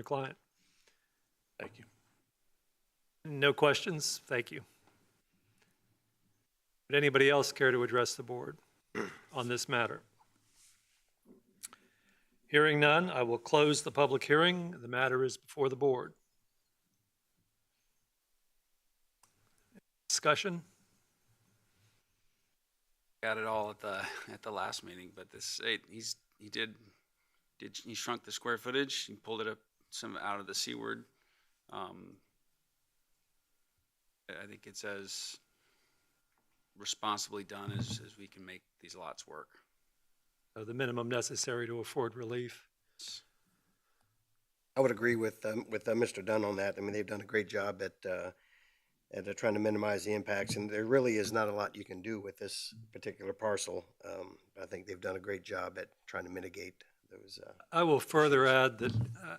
client. Thank you. No questions? Thank you. Would anybody else care to address the board on this matter? Hearing none, I will close the public hearing. The matter is before the board. Discussion? Got it all at the last meeting, but he shrunk the square footage. He pulled it up some out of the seaward. I think it's as responsibly done as we can make these lots work. The minimum necessary to afford relief. I would agree with Mr. Dunn on that. I mean, they've done a great job at trying to minimize the impacts, and there really is not a lot you can do with this particular parcel. I think they've done a great job at trying to mitigate those. I will further add that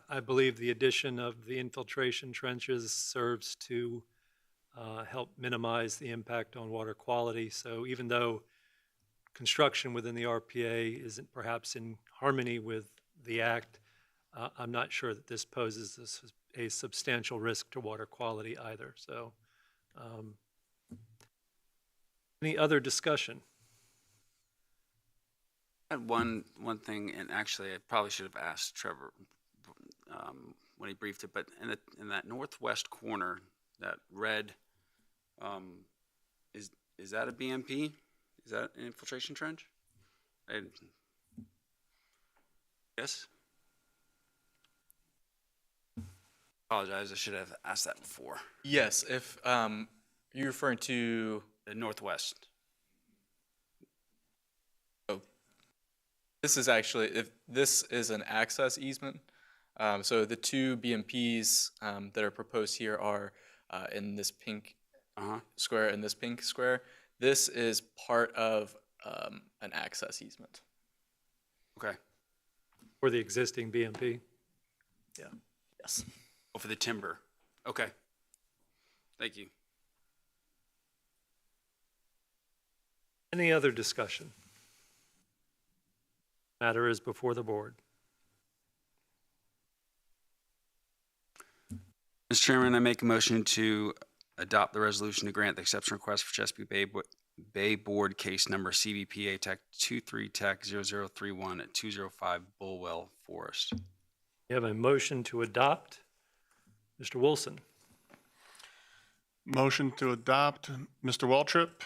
I believe the addition of the infiltration trenches serves to help minimize the impact on water quality. So even though construction within the RPA isn't perhaps in harmony with the act, I'm not sure that this poses a substantial risk to water quality either. So any other discussion? I had one thing, and actually I probably should have asked Trevor when he briefed it, but in that northwest corner, that red, is that a BMP? Is that an infiltration trench? Yes? Apologize, I should have asked that before. Yes, if you're referring to The northwest. this is an access easement. So the two BMPs that are proposed here are in this pink square and this pink square. This is part of an access easement. Okay. For the existing BMP? Yeah. Yes. Oh, for the timber. Okay. Thank you. Any other discussion? Matter is before the board. Mr. Chairman, I make a motion to adopt the resolution to grant the exception request for Chesapeake Bay Board case number CBPA Tech 23 Tech 0031 at 205 Bulwell Forest. You have a motion to adopt. Mr. Wilson. Motion to adopt, Mr. Waltrip,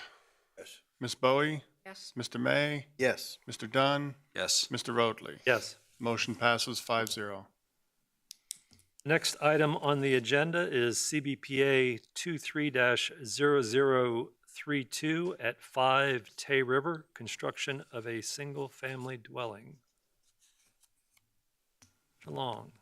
Yes. Ms. Bowie, Yes. Mr. May, Yes. Mr. Dunn, Yes. Mr. Roadley. Yes. Motion passes 5-0. Next item on the agenda is CBPA 23-0032 at 5 Tay River, construction of a single-family dwelling. Mr. Long.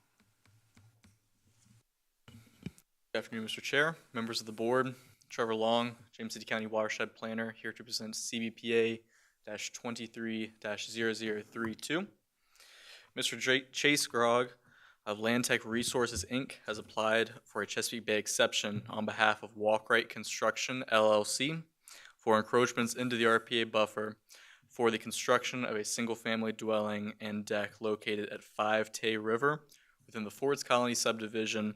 Good afternoon, Mr. Chair, members of the board. Trevor Long, James City County Watershed Planner, here to present CBPA-23-0032. Mr. Chase Grogg of Landtech Resources, Inc. has applied for a Chesapeake Bay exception on behalf of Walkwright Construction, LLC, for encroachments into the RPA buffer for the construction of a single-family dwelling and deck located at 5 Tay River within the Fords Colony subdivision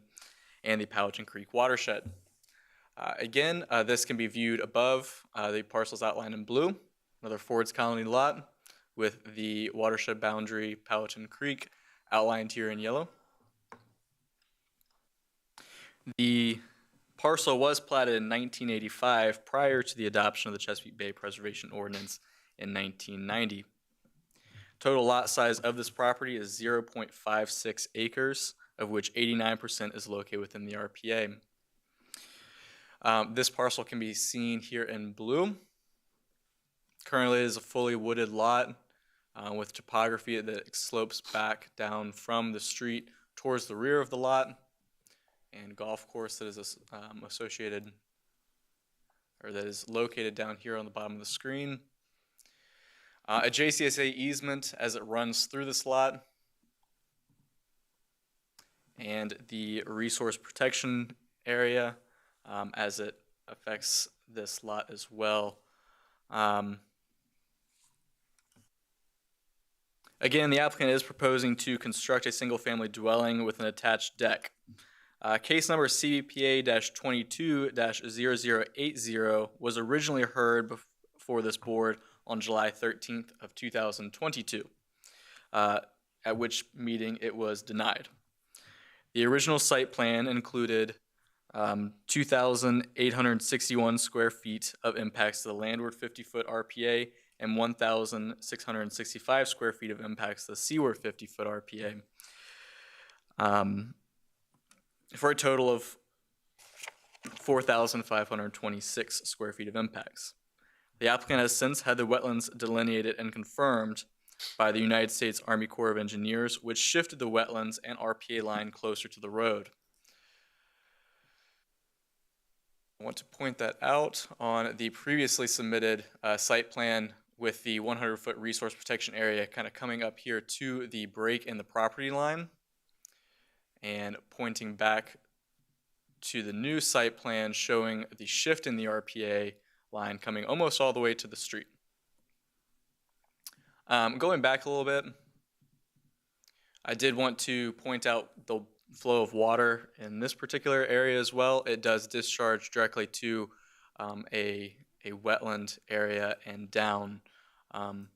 and the Powhatan Creek watershed. Again, this can be viewed above the parcels outlined in blue, another Fords Colony lot with the watershed boundary Powhatan Creek outlined here in yellow. The parcel was platted in 1985 prior to the adoption of the Chesapeake Bay Preservation Ordinance in 1990. Total lot size of this property is 0.56 acres, of which 89% is located within the RPA. This parcel can be seen here in blue. Currently, it is a fully wooded lot with topography that slopes back down from the street towards the rear of the lot, and golf course that is associated, or that is located down here on the bottom of the screen. A JCSA easement as it runs through this lot, and the resource protection area as it affects this lot as well. Again, the applicant is proposing to construct a single-family dwelling with an attached deck. Case number CBPA-22-0080 was originally heard before this board on July 13th of 2022, at which meeting it was denied. The original site plan included 2,861 square feet of impacts to the landward 50-foot RPA and 1,665 square feet of impacts to the seaward 50-foot RPA, for a total of 4,526 square feet of impacts. The applicant has since had the wetlands delineated and confirmed by the United States Army Corps of Engineers, which shifted the wetlands and RPA line closer to the road. I want to point that out on the previously submitted site plan with the 100-foot resource protection area kind of coming up here to the break in the property line and pointing back to the new site plan showing the shift in the RPA line coming almost all the way to the street. Going back a little bit, I did want to point out the flow of water in this particular area as well. It does discharge directly to a wetland area and down. And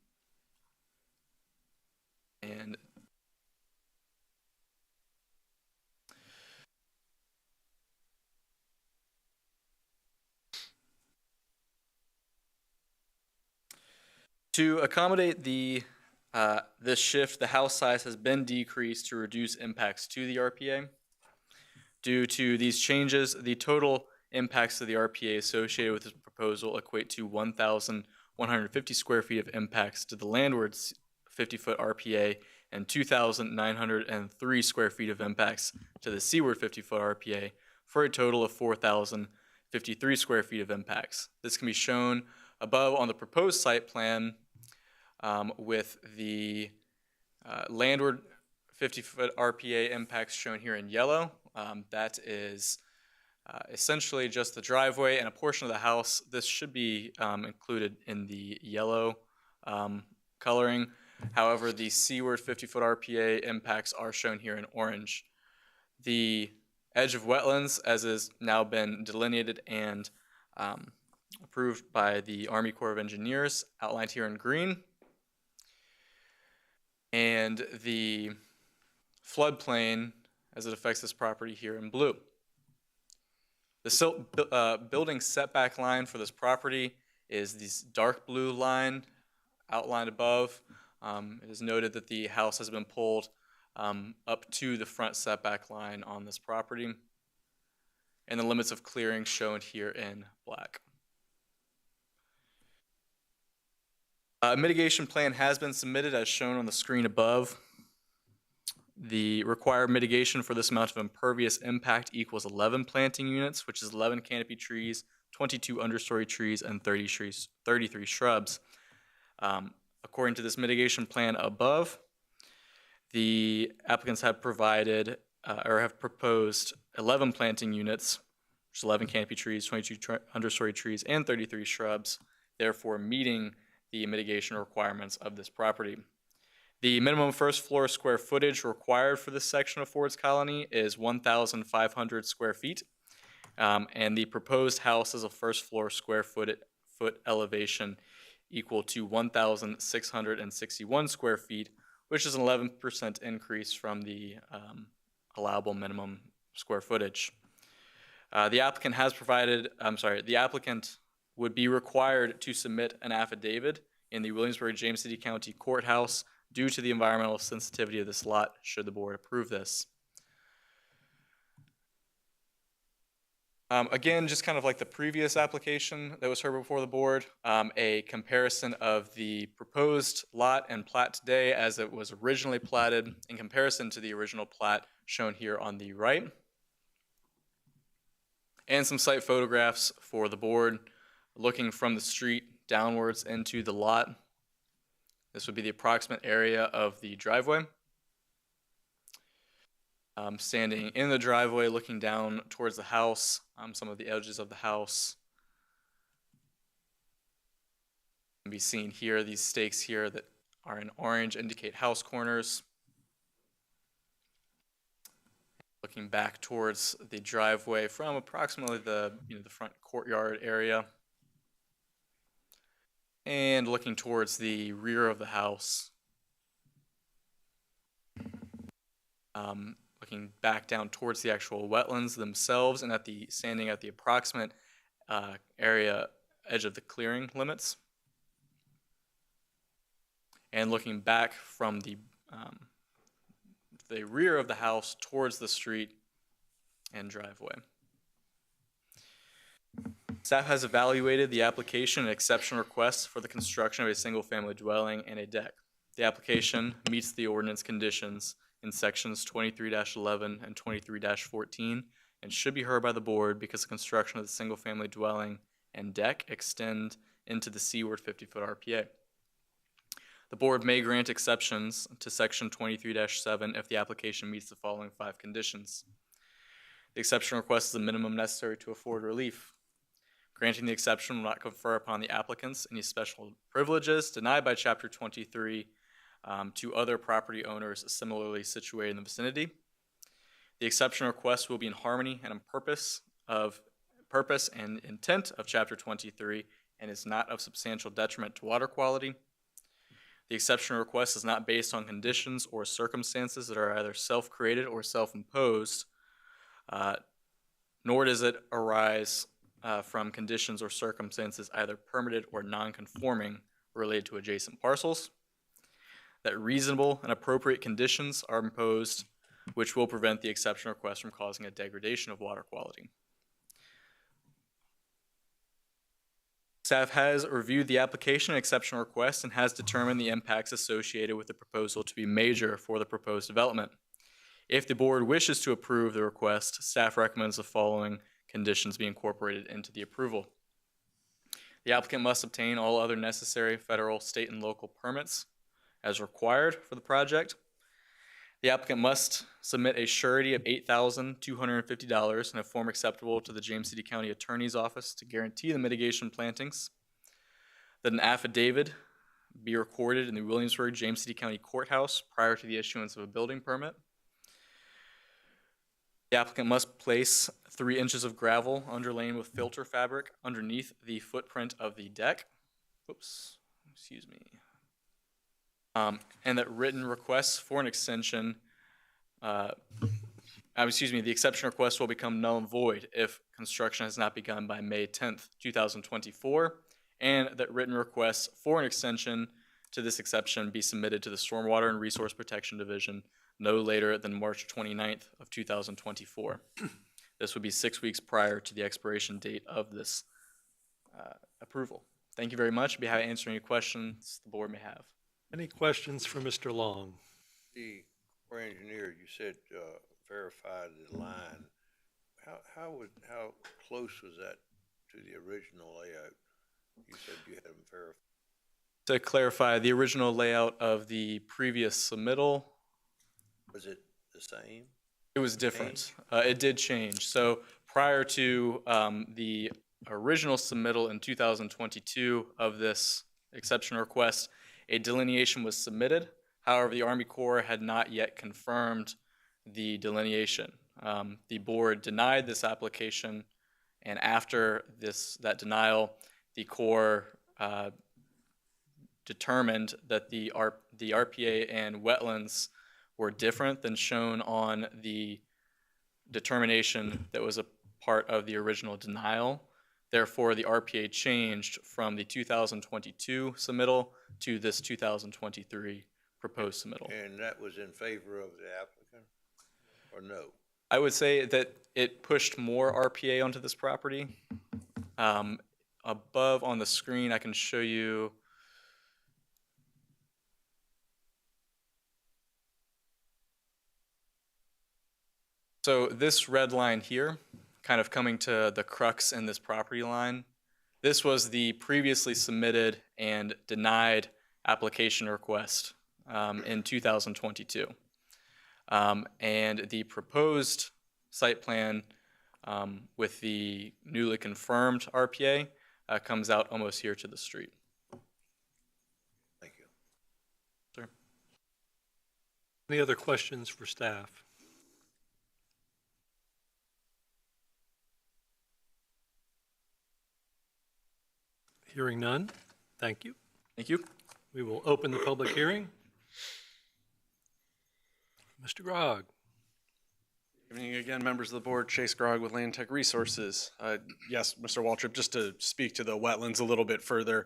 to accommodate this shift, the house size has been decreased to reduce impacts to the RPA. Due to these changes, the total impacts to the RPA associated with this proposal equate to 1,150 square feet of impacts to the landward 50-foot RPA and 2,903 square feet of impacts to the seaward 50-foot RPA, for a total of 4,053 square feet of impacts. This can be shown above on the proposed site plan with the landward 50-foot RPA impacts shown here in yellow. That is essentially just the driveway and a portion of the house. This should be included in the yellow coloring. However, the seaward 50-foot RPA impacts are shown here in orange. The edge of wetlands, as has now been delineated and approved by the Army Corps of Engineers, outlined here in green, and the floodplain as it affects this property here in blue. The building setback line for this property is this dark blue line outlined above. It is noted that the house has been pulled up to the front setback line on this property, and the limits of clearing shown here in black. A mitigation plan has been submitted as shown on the screen above. The required mitigation for this amount of impervious impact equals 11 planting units, which is 11 canopy trees, 22 understory trees, and 33 shrubs. According to this mitigation plan above, the applicants have provided or have proposed 11 planting units, which is 11 canopy trees, 22 understory trees, and 33 shrubs, therefore meeting the mitigation requirements of this property. The minimum first floor square footage required for this section of Ford's Colony is 1,500 square feet, and the proposed house has a first floor square foot elevation equal to 1,661 square feet, which is an 11% increase from the allowable minimum square footage. The applicant would be required to submit an affidavit in the Williamsburg-James City County Courthouse due to the environmental sensitivity of this lot, should the board approve this. Again, just kind of like the previous application that was heard before the board, a comparison of the proposed lot and plat today as it was originally platted in comparison to the original plat shown here on the right. And some site photographs for the board looking from the street downwards into the lot. This would be the approximate area of the driveway. Standing in the driveway, looking down towards the house, some of the edges of the house. Can be seen here, these stakes here that are in orange indicate house corners. Looking back towards the driveway from approximately the front courtyard area. And looking towards the rear of the house. Looking back down towards the actual wetlands themselves and standing at the approximate edge of the clearing limits. And looking back from the rear of the house towards the street and driveway. Staff has evaluated the application and exception requests for the construction of a single-family dwelling and a deck. The application meets the ordinance conditions in sections 23-11 and 23-14 and should be heard by the board because the construction of the single-family dwelling and deck extend into the seaward 50-foot RPA. The board may grant exceptions to section 23-7 if the application meets the following 5 conditions. The exception request is the minimum necessary to afford relief. Granting the exception will not confer upon the applicants any special privileges denied by Chapter 23 to other property owners similarly situated in the vicinity. The exception request will be in harmony and in purpose and intent of Chapter 23 and is not of substantial detriment to water quality. The exception request is not based on conditions or circumstances that are either self-created or self-imposed, nor does it arise from conditions or circumstances either permitted or non-conforming related to adjacent parcels. That reasonable and appropriate conditions are imposed which will prevent the exception request from causing a degradation of water quality. Staff has reviewed the application and exception request and has determined the impacts associated with the proposal to be major for the proposed development. If the board wishes to approve the request, staff recommends the following conditions be incorporated into the approval. The applicant must obtain all other necessary federal, state, and local permits as required for the project. The applicant must submit a surety of $8,250 in a form acceptable to the James City County Attorney's Office to guarantee the mitigation plantings. That an affidavit be recorded in the Williamsburg-James City County Courthouse prior to the issuance of a building permit. The applicant must place 3 inches of gravel underlain with filter fabric underneath the footprint of the deck. Whoops, excuse me. And that written requests for an extension, the exception request will become null and void if construction has not begun by May 10th, 2024, and that written requests for an extension to this exception be submitted to the Stormwater and Resource Protection Division no later than March 29th of 2024. This would be 6 weeks prior to the expiration date of this approval. Thank you very much. I'd be happy to answer any questions the board may have. Any questions for Mr. Long? The Corps engineer, you said verify the line. How close was that to the original layout? You said you had them verified. To clarify, the original layout of the previous submittal, Was it the same? it was different. It did change. So prior to the original submittal in 2022 of this exception request, a delineation was submitted. However, the Army Corps had not yet confirmed the delineation. The board denied this application, and after that denial, the Corps determined that the RPA and wetlands were different than shown on the determination that was a part of the original denial. Therefore, the RPA changed from the 2022 submittal to this 2023 proposed submittal. And that was in favor of the applicant, or no? I would say that it pushed more RPA onto this property. Above on the screen, I can show you. So this red line here, kind of coming to the crux in this property line, this was the previously submitted and denied application request in 2022. And the proposed site plan with the newly confirmed RPA comes out almost here to the street. Thank you. Sir. Any other questions for staff? Hearing none, thank you. Thank you. We will open the public hearing. Mr. Grogg. Good evening again, members of the board. Chase Grogg with Land Tech Resources. Yes, Mr. Waltrip, just to speak to the wetlands a little bit further,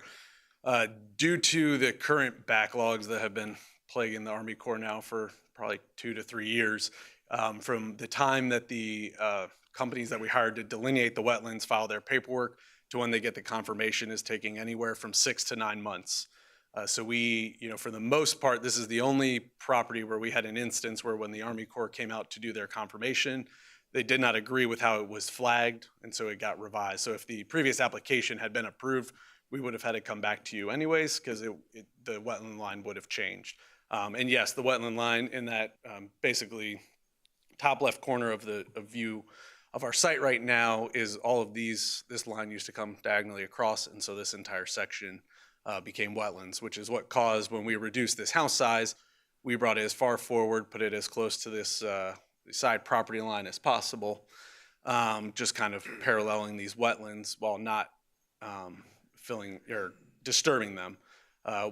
due to the current backlogs that have been plaguing the Army Corps now for probably 2 to 3 years, from the time that the companies that we hired to delineate the wetlands file their paperwork to when they get the confirmation is taking anywhere from 6 to 9 months. So we, for the most part, this is the only property where we had an instance where when the Army Corps came out to do their confirmation, they did not agree with how it was flagged, and so it got revised. So if the previous application had been approved, we would have had to come back to you anyways, because the wetland line would have changed. And yes, the wetland line in that basically top left corner of the view of our site right now is all of this line used to come diagonally across, and so this entire section became wetlands, which is what caused when we reduced this house size, we brought it as far forward, put it as close to this side property line as possible, just kind of paralleling these wetlands while not filling or disturbing them.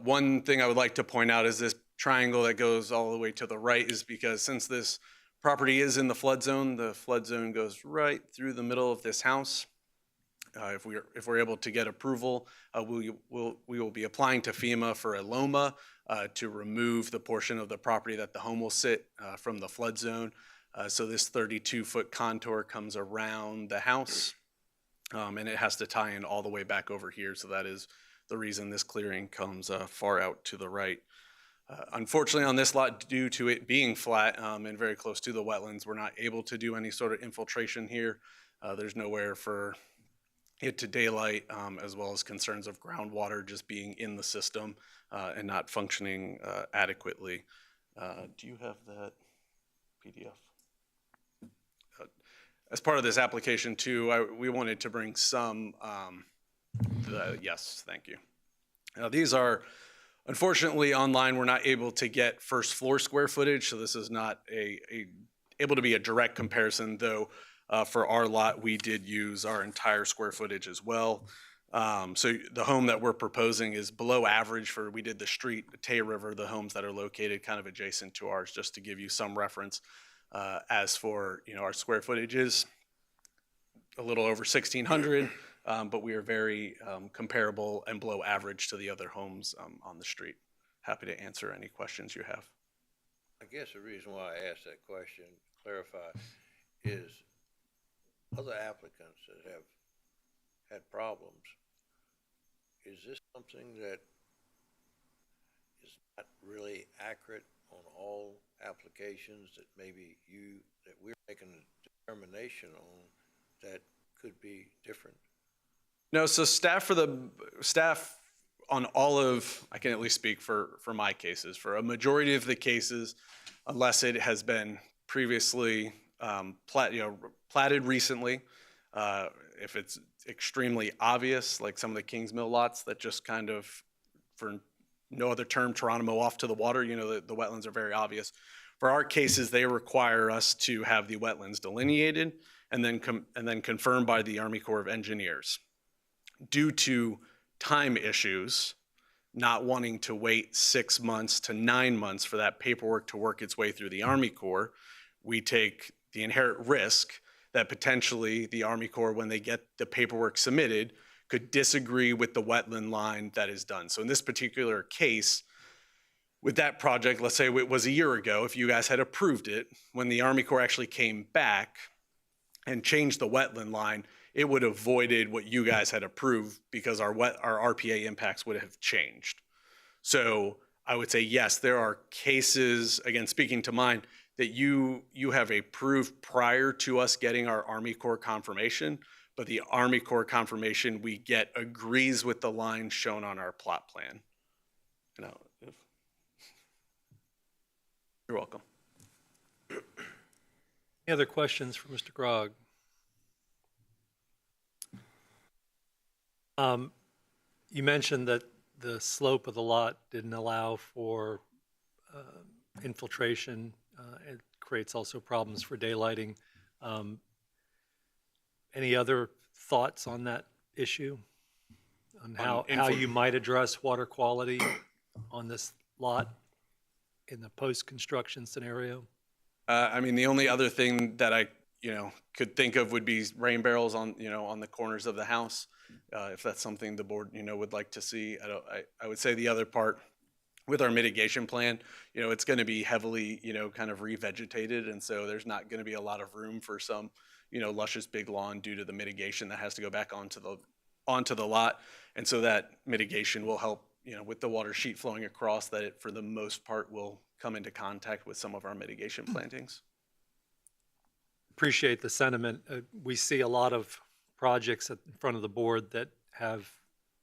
One thing I would like to point out is this triangle that goes all the way to the right is because since this property is in the flood zone goes right through the middle of this house. If we're able to get approval, we will be applying to FEMA for a LOMA to remove the portion of the property that the home will sit from the flood zone. So this 32-foot contour comes around the house, and it has to tie in all the way back over here. So that is the reason this clearing comes far out to the right. Unfortunately, on this lot, due to it being flat and very close to the wetlands, we're not able to do any sort of infiltration here. There's nowhere for it to daylight, as well as concerns of groundwater just being in the system and not functioning adequately. Do you have that PDF? As part of this application too, we wanted to bring some, yes, thank you. Now these are, unfortunately online, we're not able to get first floor square footage, so this is not able to be a direct comparison, though for our lot, we did use our entire square footage as well. So the home that we're proposing is below average for, we did the street, Tay River, the homes that are located kind of adjacent to ours, just to give you some reference. As for, our square footage is a little over 1,600, but we are very comparable and below average to the other homes on the street. Happy to answer any questions you have. I guess the reason why I asked that question, clarify, is other applicants that have had problems, is this something that is not really accurate on all applications that maybe that we're making a determination on that could be different? No, so staff on all of, I can at least speak for my cases, for a majority of the cases, unless it has been previously platted recently, if it's extremely obvious, like some of the Kingsmill lots that just kind of, for no other term, Geronimo off to the water, the wetlands are very obvious. For our cases, they require us to have the wetlands delineated and then confirmed by the Army Corps of Engineers. Due to time issues, not wanting to wait 6 months to 9 months for that paperwork to work its way through the Army Corps, we take the inherent risk that potentially the Army Corps, when they get the paperwork submitted, could disagree with the wetland line that is done. So in this particular case, with that project, let's say it was a year ago, if you guys had approved it, when the Army Corps actually came back and changed the wetland line, it would have voided what you guys had approved because our RPA impacts would have changed. So I would say, yes, there are cases, again, speaking to mine, that you have approved prior to us getting our Army Corps confirmation, but the Army Corps confirmation we get agrees with the line shown on our plot plan. You're welcome. Any other questions for Mr. Grogg? You mentioned that the slope of the lot didn't allow for infiltration. It creates also problems for daylighting. Any other thoughts on that issue? On how you might address water quality on this lot in the post-construction scenario? I mean, the only other thing that I, could think of would be rain barrels on the corners of the house. If that's something the board, would like to see. I would say the other part with our mitigation plan, it's going to be heavily, kind of revegetated. And so there's not going to be a lot of room for some, luscious big lawn due to the mitigation that has to go back onto the lot. And so that mitigation will help, with the water sheet flowing across, that it, for the most part, will come into contact with some of our mitigation plantings. Appreciate the sentiment. We see a lot of projects in front of the board that have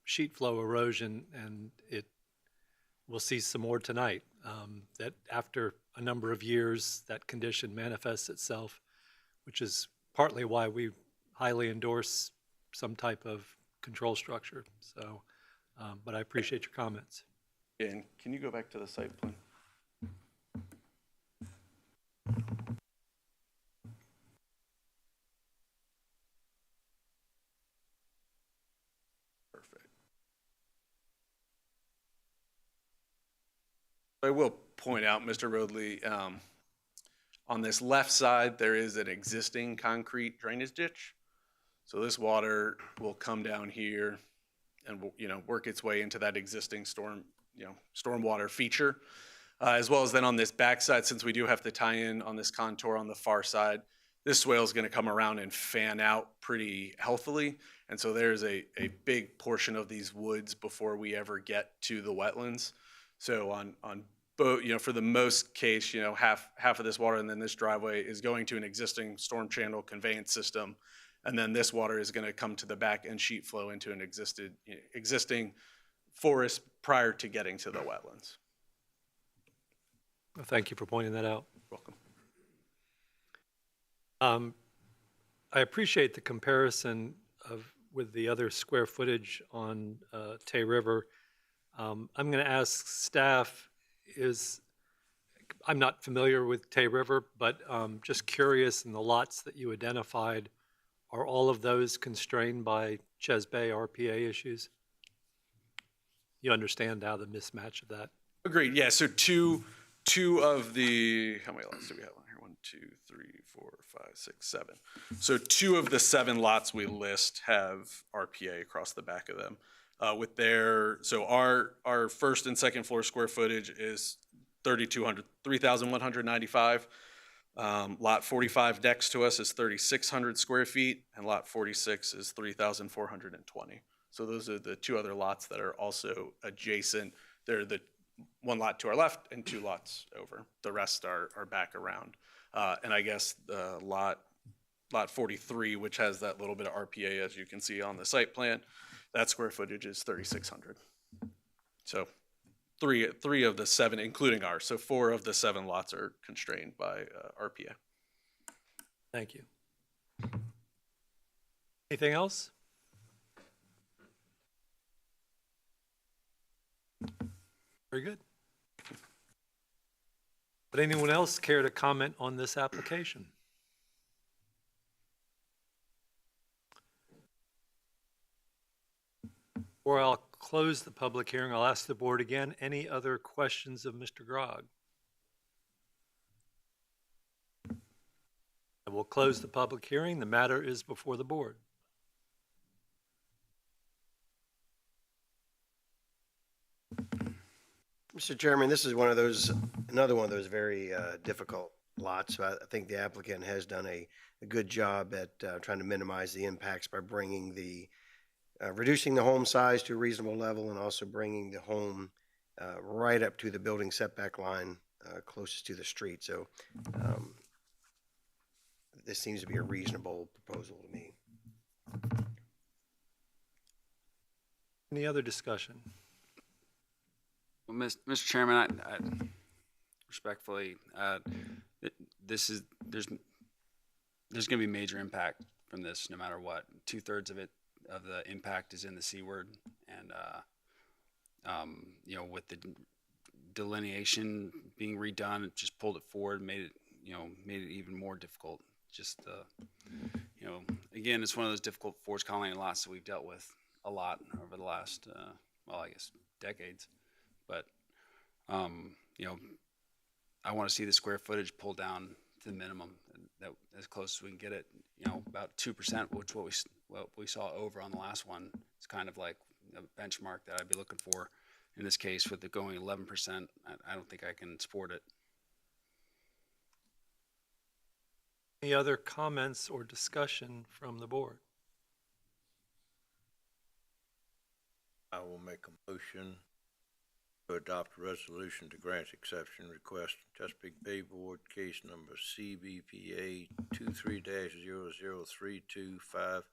sheet flow erosion, and we'll see some more tonight. That after a number of years, that condition manifests itself, which is partly why we highly endorse some type of control structure. So, but I appreciate your comments. And can you go back to the site plan? I will point out, Mr. Roadley, on this left side, there is an existing concrete drainage ditch. So this water will come down here and will, work its way into that existing stormwater feature. As well as then on this backside, since we do have to tie in on this contour on the far side, this swale is going to come around and fan out pretty healthily. And so there's a big portion of these woods before we ever get to the wetlands. So on both, for the most case, half of this water and then this driveway is going to an existing storm channel conveyance system. And then this water is going to come to the back and sheet flow into an existing forest prior to getting to the wetlands. Well, thank you for pointing that out. Welcome. I appreciate the comparison with the other square footage on Tay River. I'm going to ask staff, I'm not familiar with Tay River, but just curious, in the lots that you identified, are all of those constrained by Ches Bay RPA issues? You understand how the mismatch of that? Agreed. Yeah. So two of the, how many lots do we have on here? 1, 2, 3, 4, 5, 6, 7. So 2 of the 7 lots we list have RPA across the back of them. So our first and second floor square footage is 3,195. Lot 45 next to us is 3,600 square feet, and lot 46 is 3,420. So those are the 2 other lots that are also adjacent. They're the 1 lot to our left and 2 lots over. The rest are back around. And I guess the lot 43, which has that little bit of RPA, as you can see on the site plan, that square footage is 3,600. So three of the 7, including ours. So 4 of the 7 lots are constrained by RPA. Thank you. Anything else? Very good. Would anyone else care to comment on this application? Or I'll close the public hearing. I'll ask the board again, any other questions of Mr. Grogg? I will close the public hearing. The matter is before the board. Mr. Chairman, this is another one of those very difficult lots. I think the applicant has done a good job at trying to minimize the impacts by reducing the home size to a reasonable level and also bringing the home right up to the building setback line closest to the street. So this seems to be a reasonable proposal to me. Any other discussion? Well, Mr. Chairman, I respectfully, there's going to be major impact from this no matter what. 2/3 of the impact is in the C word, and with the delineation being redone, it just pulled it forward, made it even more difficult. Just again, it's one of those difficult forest colony lots that we've dealt with a lot over the last I guess decades. But I want to see the square footage pulled down to the minimum, that as close as we can get it. About 2%, which what we saw over on the last one. It's kind of like a benchmark that I'd be looking for. In this case, with it going 11%, I don't think I can support it. Any other comments or discussion from the board? I will make a motion to adopt a resolution to grant exception request Chesapeake Bay Board case number CBPA 23-00325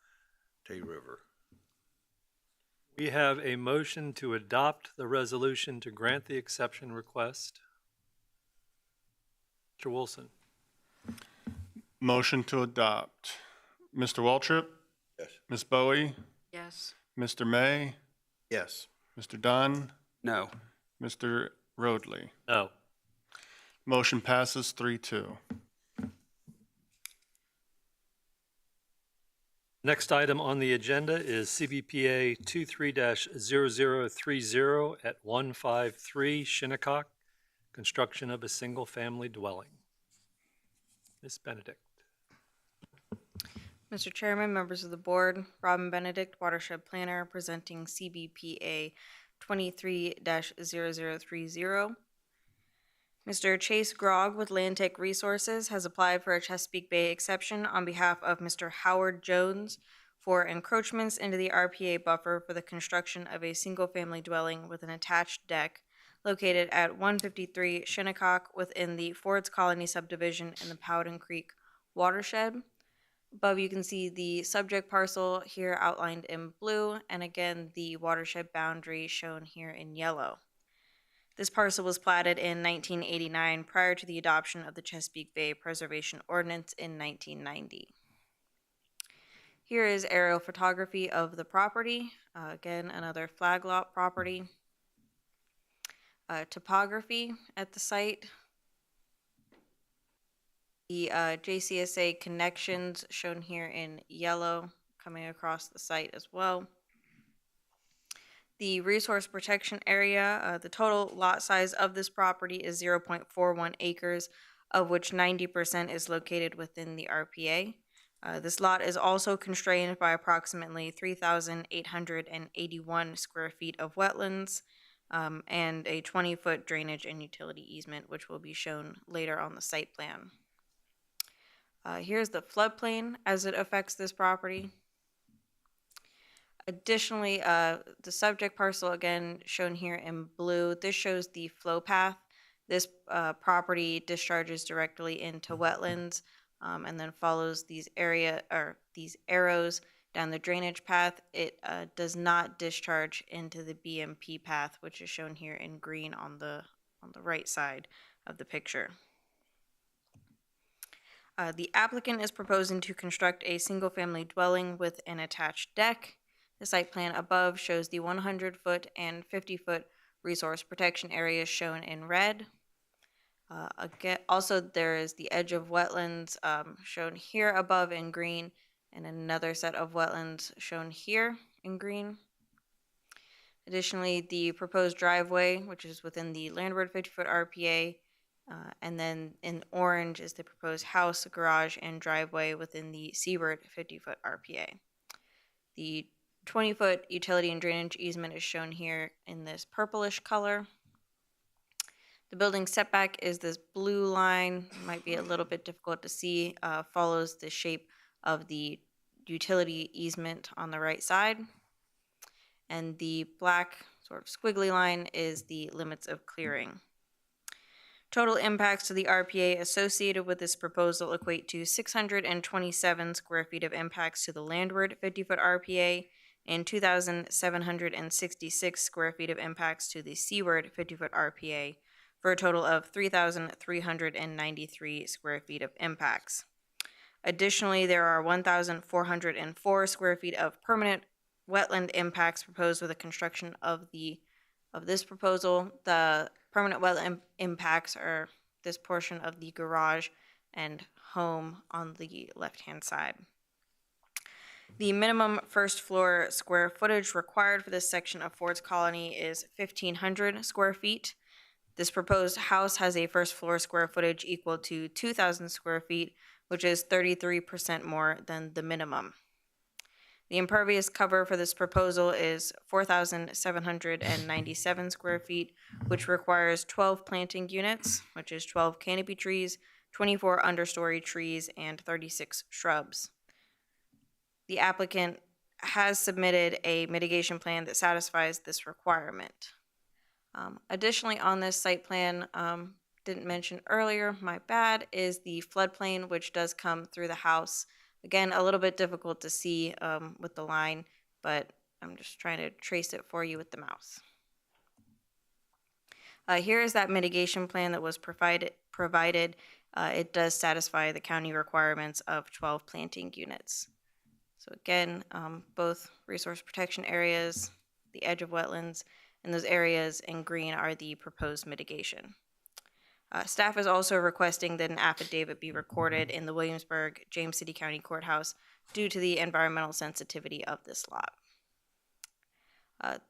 Tay River. We have a motion to adopt the resolution to grant the exception request. Mr. Wilson. Motion to adopt. Mr. Waltrip? Yes. Ms. Bowie? Yes. Mr. May? Yes. Mr. Dunn? No. Mr. Roadley? No. Motion passes 3-2. Next item on the agenda is CBPA 23-0030 at 153 Shinnecock, construction of a single-family dwelling. Ms. Benedict. Mr. Chairman, members of the board, Robin Benedict, Watershed Planner, presenting CBPA 23-0030. Mr. Chase Grogg with Landtech Resources has applied for a Chesapeake Bay exception on behalf of Mr. Howard Jones for encroachments into the RPA buffer for the construction of a single-family dwelling with an attached deck located at 153 Shinnecock within the Ford's Colony subdivision in the Powden Creek watershed. Above you can see the subject parcel here outlined in blue, and again the watershed boundary shown here in yellow. This parcel was platted in 1989 prior to the adoption of the Chesapeake Bay Preservation Ordinance in 1990. Here is aerial photography of the property. Again, another flag lot property. Topography at the site. The JCSA connections shown here in yellow coming across the site as well. The resource protection area, the total lot size of this property is 0.41 acres, of which 90% is located within the RPA. This lot is also constrained by approximately 3,881 square feet of wetlands and a 20-foot drainage and utility easement, which will be shown later on the site plan. Here's the floodplain as it affects this property. Additionally, the subject parcel, again, shown here in blue, this shows the flow path. This property discharges directly into wetlands and then follows these arrows down the drainage path. It does not discharge into the BMP path, which is shown here in green on the right side of the picture. The applicant is proposing to construct a single-family dwelling with an attached deck. The site plan above shows the 100-foot and 50-foot resource protection areas shown in red. Also, there is the edge of wetlands shown here above in green, and another set of wetlands shown here in green. Additionally, the proposed driveway, which is within the landward 50-foot RPA, and then in orange is the proposed house, garage, and driveway within the seaward 50-foot RPA. The 20-foot utility and drainage easement is shown here in this purplish color. The building setback is this blue line, might be a little bit difficult to see, follows the shape of the utility easement on the right side. And the black sort of squiggly line is the limits of clearing. Total impacts to the RPA associated with this proposal equate to 627 square feet of impacts to the landward 50-foot RPA and 2,766 square feet of impacts to the seaward 50-foot RPA, for a total of 3,393 square feet of impacts. Additionally, there are 1,404 square feet of permanent wetland impacts proposed with the construction of this proposal. The permanent wetland impacts are this portion of the garage and home on the left-hand side. The minimum first floor square footage required for this section of Ford's Colony is 1,500 square feet. This proposed house has a first floor square footage equal to 2,000 square feet, which is 33% more than the minimum. The impervious cover for this proposal is 4,797 square feet, which requires 12 planting units, which is 12 canopy trees, 24 understory trees, and 36 shrubs. The applicant has submitted a mitigation plan that satisfies this requirement. Additionally, on this site plan, didn't mention earlier, my bad, is the floodplain, which does come through the house. Again, a little bit difficult to see with the line, but I'm just trying to trace it for you with the mouse. Here is that mitigation plan that was provided. It does satisfy the county requirements of 12 planting units. So again, both resource protection areas, the edge of wetlands, and those areas in green are the proposed mitigation. Staff is also requesting that an affidavit be recorded in the Williamsburg James City County Courthouse due to the environmental sensitivity of this lot.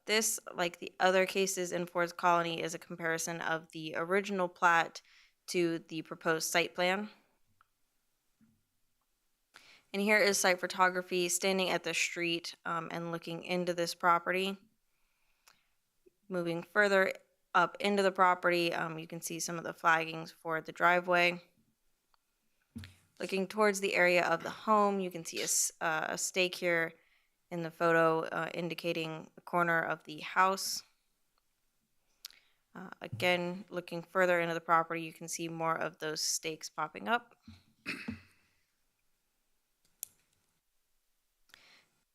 This, like the other cases in Ford's Colony, is a comparison of the original plat to the proposed site plan. And here is site photography standing at the street and looking into this property. Moving further up into the property, you can see some of the flaggings for the driveway. Looking towards the area of the home, you can see a stake here in the photo indicating the corner of the house. Again, looking further into the property, you can see more of those stakes popping up.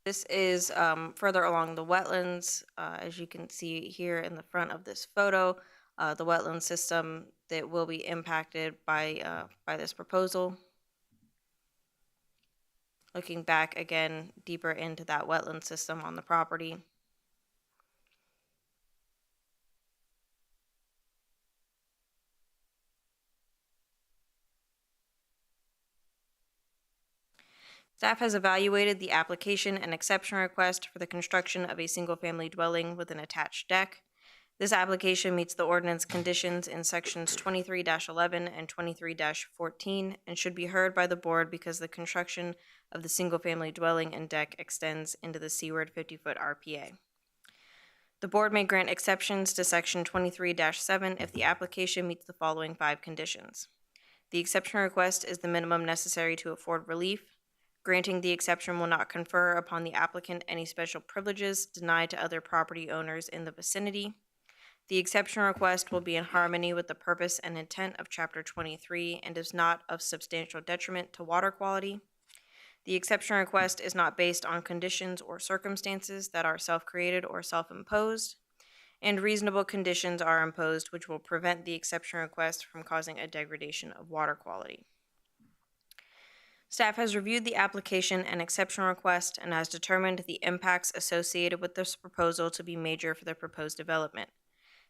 This is further along the wetlands. As you can see here in the front of this photo, the wetland system that will be impacted by this proposal. Looking back again, deeper into that wetland system on the property. Staff has evaluated the application and exception request for the construction of a single-family dwelling with an attached deck. This application meets the ordinance conditions in sections 23-11 and 23-14 and should be heard by the board because the construction of the single-family dwelling and deck extends into the seaward 50-foot RPA. The board may grant exceptions to section 23-7 if the application meets the following 5 conditions. The exception request is the minimum necessary to afford relief. Granting the exception will not confer upon the applicant any special privileges denied to other property owners in the vicinity. The exception request will be in harmony with the purpose and intent of Chapter 23 and is not of substantial detriment to water quality. The exception request is not based on conditions or circumstances that are self-created or self-imposed, and reasonable conditions are imposed which will prevent the exception request from causing a degradation of water quality. Staff has reviewed the application and exception request and has determined the impacts associated with this proposal to be major for the proposed development.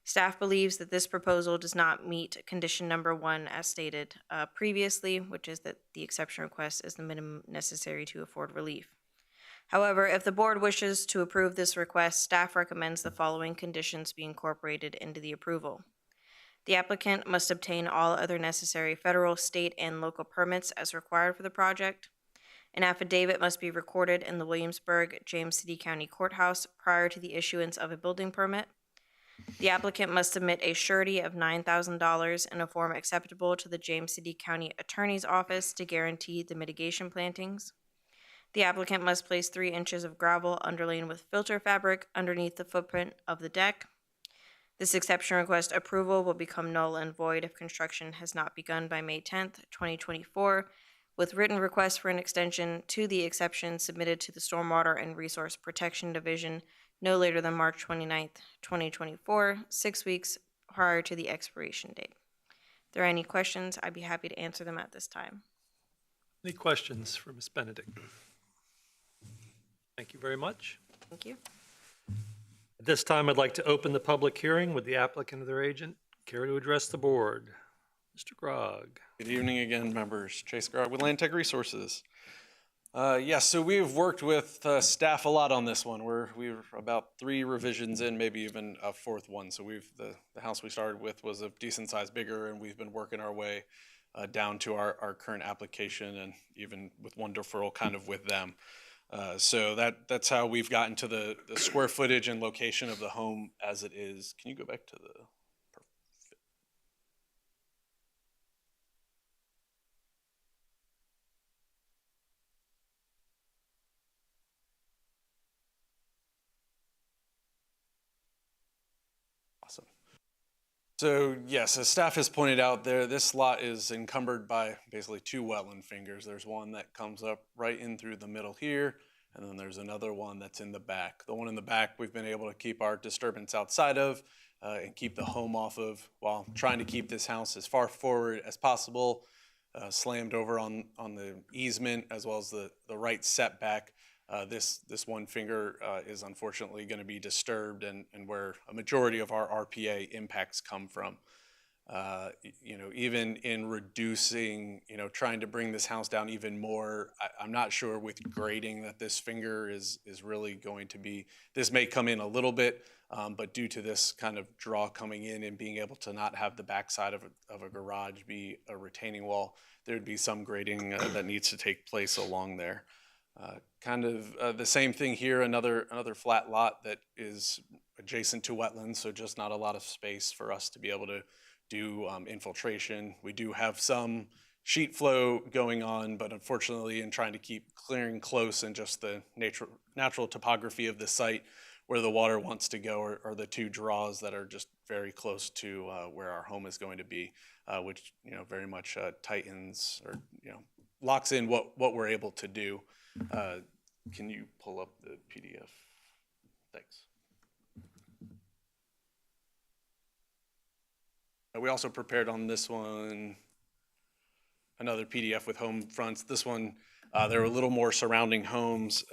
Staff believes that this proposal does not meet condition number 1 as stated previously, which is that the exception request is the minimum necessary to afford relief. However, if the board wishes to approve this request, staff recommends the following conditions be incorporated into the approval. The applicant must obtain all other necessary federal, state, and local permits as required for the project. An affidavit must be recorded in the Williamsburg, James City County Courthouse prior to the issuance of a building permit. The applicant must submit a surety of $9,000 in a form acceptable to the James City County Attorney's Office to guarantee the mitigation plantings. The applicant must place 3 inches of gravel underlain with filter fabric underneath the footprint of the deck. This exception request approval will become null and void if construction has not begun by May 10th, 2024, with written requests for an extension to the exception submitted to the Stormwater and Resource Protection Division no later than March 29th, 2024, 6 weeks prior to the expiration date. If there are any questions, I'd be happy to answer them at this time. Any questions for Ms. Benedict? Thank you very much. Thank you. At this time, I'd like to open the public hearing with the applicant or their agent. Care to address the board? Mr. Grogg. Good evening again, members. Chase Grogg with Land Tech Resources. So we've worked with staff a lot on this one. We're about 3 revisions in, maybe even a 4th one. So the house we started with was a decent size bigger, and we've been working our way down to our current application, and even with one deferral kind of with them. So that's how we've gotten to the square footage and location of the home as it is. Can you go back to the? Awesome. So yes, as staff has pointed out there, this lot is encumbered by basically 2 wetland fingers. There's one that comes up right in through the middle here, and then there's another one that's in the back. The one in the back we've been able to keep our disturbance outside of and keep the home off of while trying to keep this house as far forward as possible, slammed over on the easement as well as the right setback. This one finger is unfortunately going to be disturbed, and where a majority of our RPA impacts come from. Even in reducing, trying to bring this house down even more, I'm not sure with grading that this finger is really going to be, this may come in a little bit, but due to this kind of draw coming in and being able to not have the backside of a garage be a retaining wall, there'd be some grading that needs to take place along there. The same thing here, another flat lot that is adjacent to wetlands, so just not a lot of space for us to be able to do infiltration. We do have some sheet flow going on, but unfortunately in trying to keep clearing close and just the natural topography of the site where the water wants to go are the 2 draws that are just very close to where our home is going to be, which very much tightens or locks in what we're able to do. Can you pull up the PDF? Thanks. We also prepared on this one another PDF with home fronts. This one, there are a little more surrounding homes.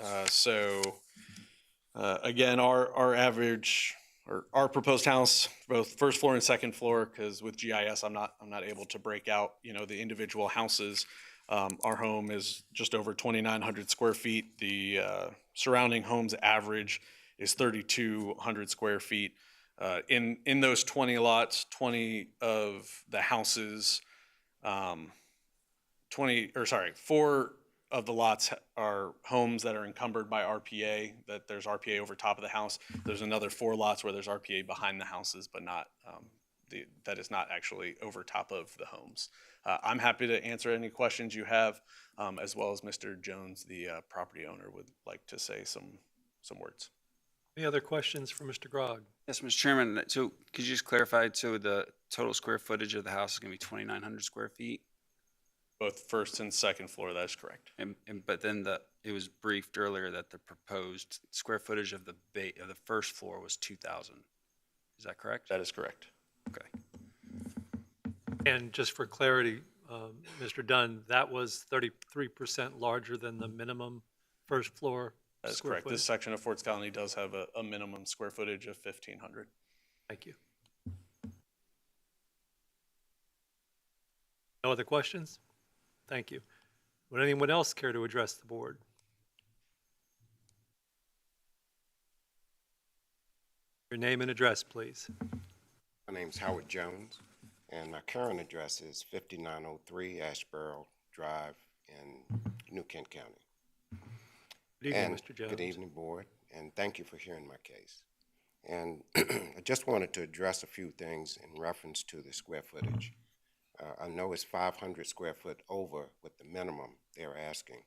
Again, our average or our proposed house, both first floor and second floor, because with GIS, I'm not able to break out the individual houses. Our home is just over 2,900 square feet. The surrounding homes average is 3,200 square feet. In those 20 lots, 20 of the houses, 4 of the lots are homes that are encumbered by RPA, that there's RPA over top of the house. There's another 4 lots where there's RPA behind the houses, but not that is not actually over top of the homes. I'm happy to answer any questions you have, as well as Mr. Jones, the property owner, would like to say some words. Any other questions for Mr. Grogg? Yes, Mr. Chairman, so could you just clarify, so the total square footage of the house is going to be 2,900 square feet? Both first and second floor, that is correct. But then it was briefed earlier that the proposed square footage of the first floor was 2,000. Is that correct? That is correct. Okay. And just for clarity, Mr. Dunn, that was 33% larger than the minimum first floor. That is correct. This section of Forts Colony does have a minimum square footage of 1,500. Thank you. No other questions? Thank you. Would anyone else care to address the board? Your name and address, please. My name's Howard Jones, and my current address is 5903 Ashboro Drive in New Kent County. Good evening, And Mr. Jones. good evening, Board, and thank you for hearing my case. And I just wanted to address a few things in reference to the square footage. I know it's 500 square foot over what the minimum they're asking.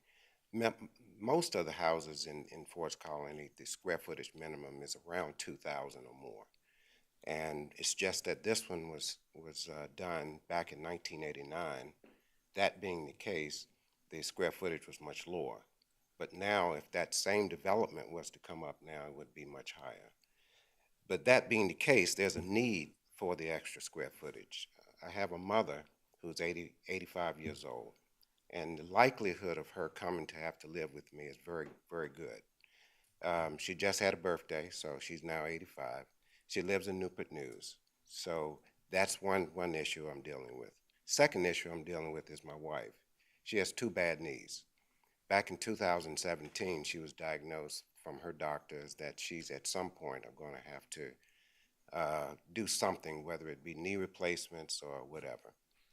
Most of the houses in Forest Colony, the square footage minimum is around 2,000 or more. And it's just that this one was done back in 1989. That being the case, the square footage was much lower. But now, if that same development was to come up now, it would be much higher. But that being the case, there's a need for the extra square footage. I have a mother who's 85 years old, and the likelihood of her coming to have to live with me is very, very good. She just had a birthday, so she's now 85. She lives in Newport News. So that's one issue I'm dealing with. Second issue I'm dealing with is my wife. She has 2 bad knees. Back in 2017, she was diagnosed from her doctors that she's at some point going to have to do something, whether it be knee replacements or whatever.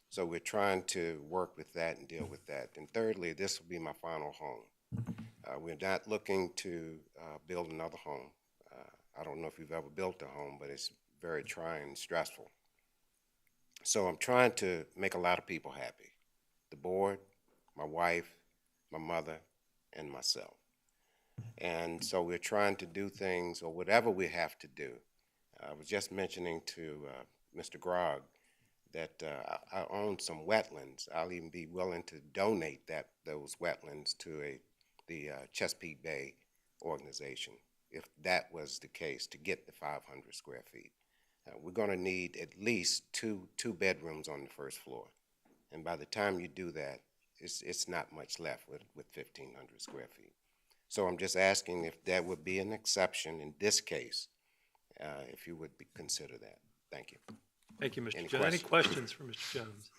So we're trying to work with that and deal with that. And thirdly, this will be my final home. We're not looking to build another home. I don't know if you've ever built a home, but it's very trying and stressful. So I'm trying to make a lot of people happy. The board, my wife, my mother, and myself. And so we're trying to do things, or whatever we have to do. I was just mentioning to Mr. Grogg that I own some wetlands. I'll even be willing to donate those wetlands to the Chesapeake Bay organization, if that was the case, to get the 500 square feet. We're going to need at least two bedrooms on the first floor. And by the time you do that, it's not much left with 1,500 square feet. So I'm just asking if there would be an exception in this case, if you would consider that. Thank you. Thank you, Mr. Any Jones. Any questions questions? for Mr. Jones?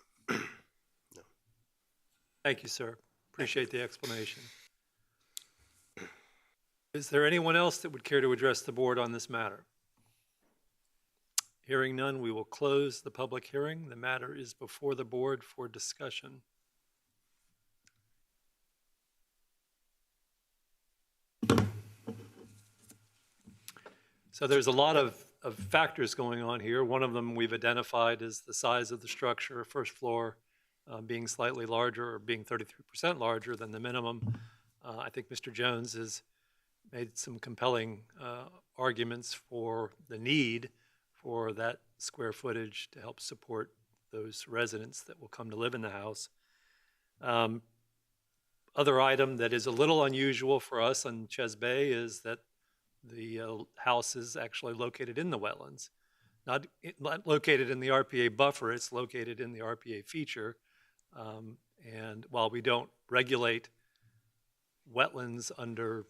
No. Thank you, sir. Appreciate the explanation. Is there anyone else that would care to address the board on this matter? Hearing none, we will close the public hearing. The matter is before the board for discussion. So there's a lot of factors going on here. One of them we've identified is the size of the structure, first floor being slightly larger or being 33% larger than the minimum. I think Mr. Jones has made some compelling arguments for the need for that square footage to help support those residents that will come to live in the house. Other item that is a little unusual for us on Ches Bay is that the house is actually located in the wetlands, not located in the RPA buffer, it's located in the RPA feature. And while we don't regulate wetlands under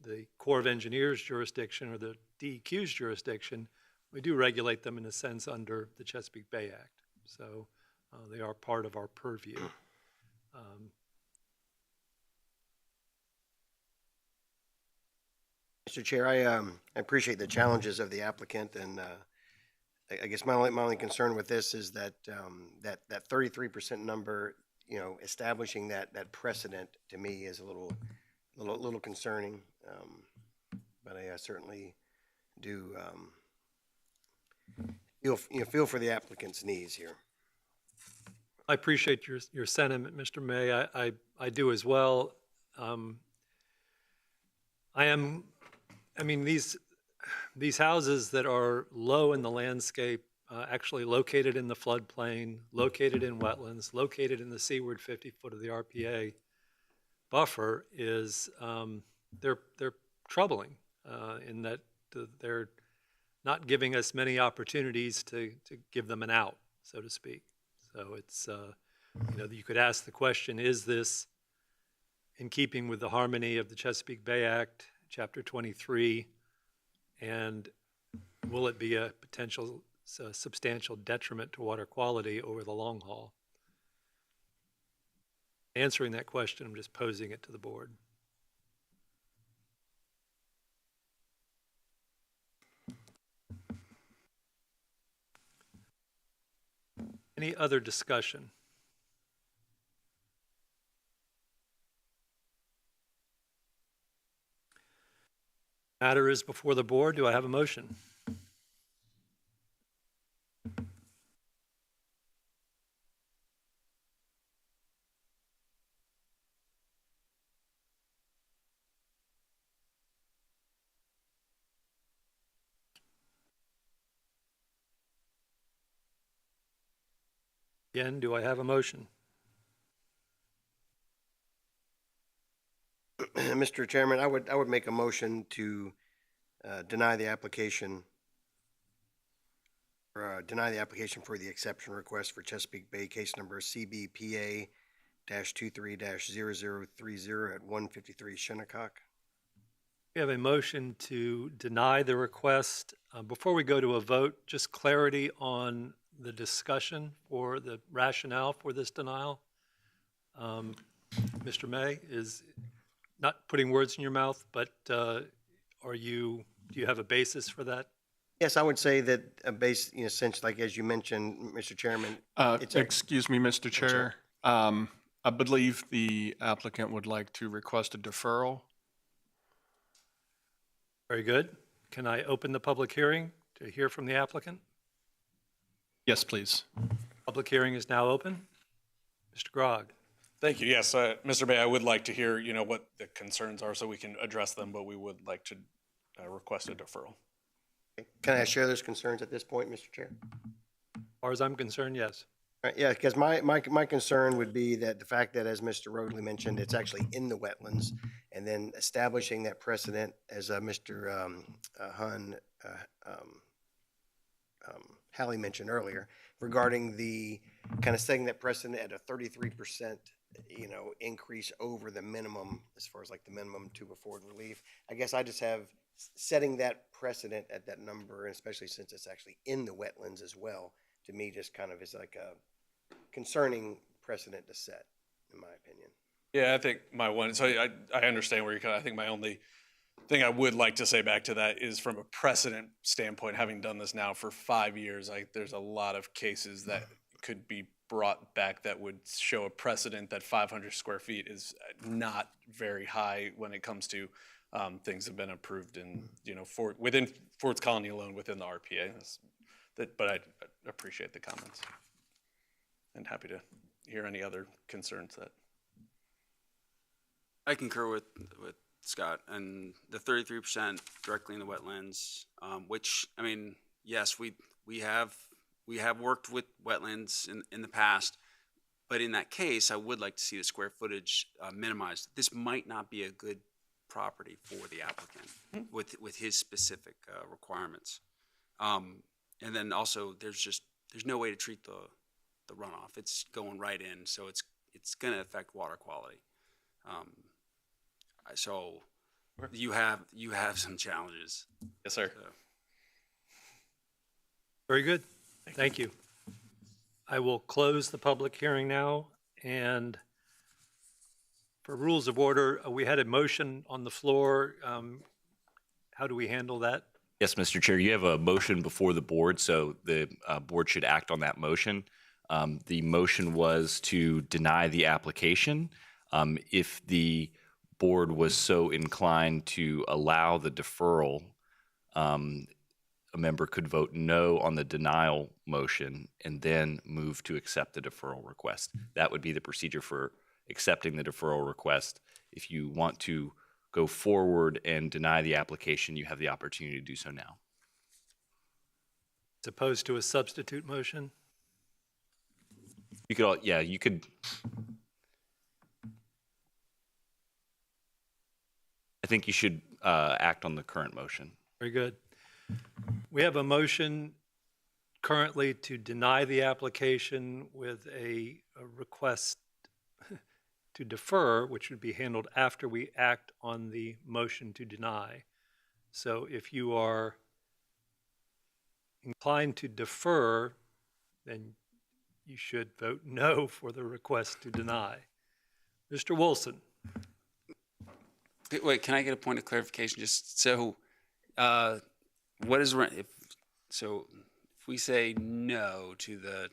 the Corps of Engineers jurisdiction or the DEQ's jurisdiction, we do regulate them in a sense under the Chesapeake Bay Act. So they are part of our purview. Mr. Chair, I appreciate the challenges of the applicant, and I guess my only concern with this is that that 33% number, establishing that precedent to me is a little concerning. But I certainly do feel for the applicant's needs here. I appreciate your sentiment, Mr. May. I do as well. These houses that are low in the landscape, actually located in the floodplain, located in wetlands, located in the seaward 50 foot of the RPA buffer is, they're troubling in that they're not giving us many opportunities to give them an out, so to speak. So it's, you could ask the question, is this in keeping with the harmony of the Chesapeake Bay Act, Chapter 23, and will it be a potential substantial detriment to water quality over the long haul? Answering that question, I'm just posing it to the board. Any other discussion? Matter is before the board. Do I have a motion? Again, do I have a motion? Mr. Chairman, I would make a motion to deny the application, or deny the application for the exception request for Chesapeake Bay case number CBPA-23-0030 at 153 Shinnecock. We have a motion to deny the request. Before we go to a vote, just clarity on the discussion or the rationale for this denial. Mr. May is not putting words in your mouth, but do you have a basis for that? Yes, I would say that since, like, as you mentioned, Mr. Chairman, Excuse me, Mr. Chair. I believe the applicant would like to request a deferral. Very good. Can I open the public hearing to hear from the applicant? Yes, please. Public hearing is now open. Mr. Grogg. Thank you. Yes, Mr. Bay, I would like to hear, what the concerns are so we can address them, but we would like to request a deferral. can I share those concerns at this point, Mr. Chair? As far as I'm concerned, yes. Right, yeah, because my concern would be that the fact that, as Mr. Roadley mentioned, it's actually in the wetlands, and then establishing that precedent, as Mr. Halley mentioned earlier, regarding the kind of setting that precedent at a 33%, increase over the minimum, as far as like the minimum to afford relief. I guess I just have setting that precedent at that number, and especially since it's actually in the wetlands as well, to me just kind of is like a concerning precedent to set, in my opinion. Yeah, I think I understand where you're coming. I think my only thing I would like to say back to that is, from a precedent standpoint, having done this now for 5 years, there's a lot of cases that could be brought back that would show a precedent that 500 square feet is not very high when it comes to things that have been approved in, within Ford's Colony alone, within the RPA. But I appreciate the comments and happy to hear any other concerns that. I concur with Scott, and the 33% directly in the wetlands, which, I mean, yes, we have worked with wetlands in the past, but in that case, I would like to see the square footage minimized. This might not be a good property for the applicant with his specific requirements. And then also, there's no way to treat the runoff. It's going right in, so it's going to affect water quality. So you have some challenges. Yes, sir. So. Very good. Thank you. I will close the public hearing now, and for rules of order, we had a motion on the floor. How do we handle that? Yes, Mr. Chair, you have a motion before the board, so the board should act on that motion. The motion was to deny the application. If the board was so inclined to allow the deferral, a member could vote no on the denial motion and then move to accept the deferral request. That would be the procedure for accepting the deferral request. If you want to go forward and deny the application, you have the opportunity to do so now. As opposed to a substitute motion? You could you could. I think you should act on the current motion. Very good. We have a motion currently to deny the application with a request to defer, which would be handled after we act on the motion to deny. So if you are inclined to defer, then you should vote no for the request to deny. Mr. Wilson. Wait, can I get a point of clarification? Just so, what is if we say no to the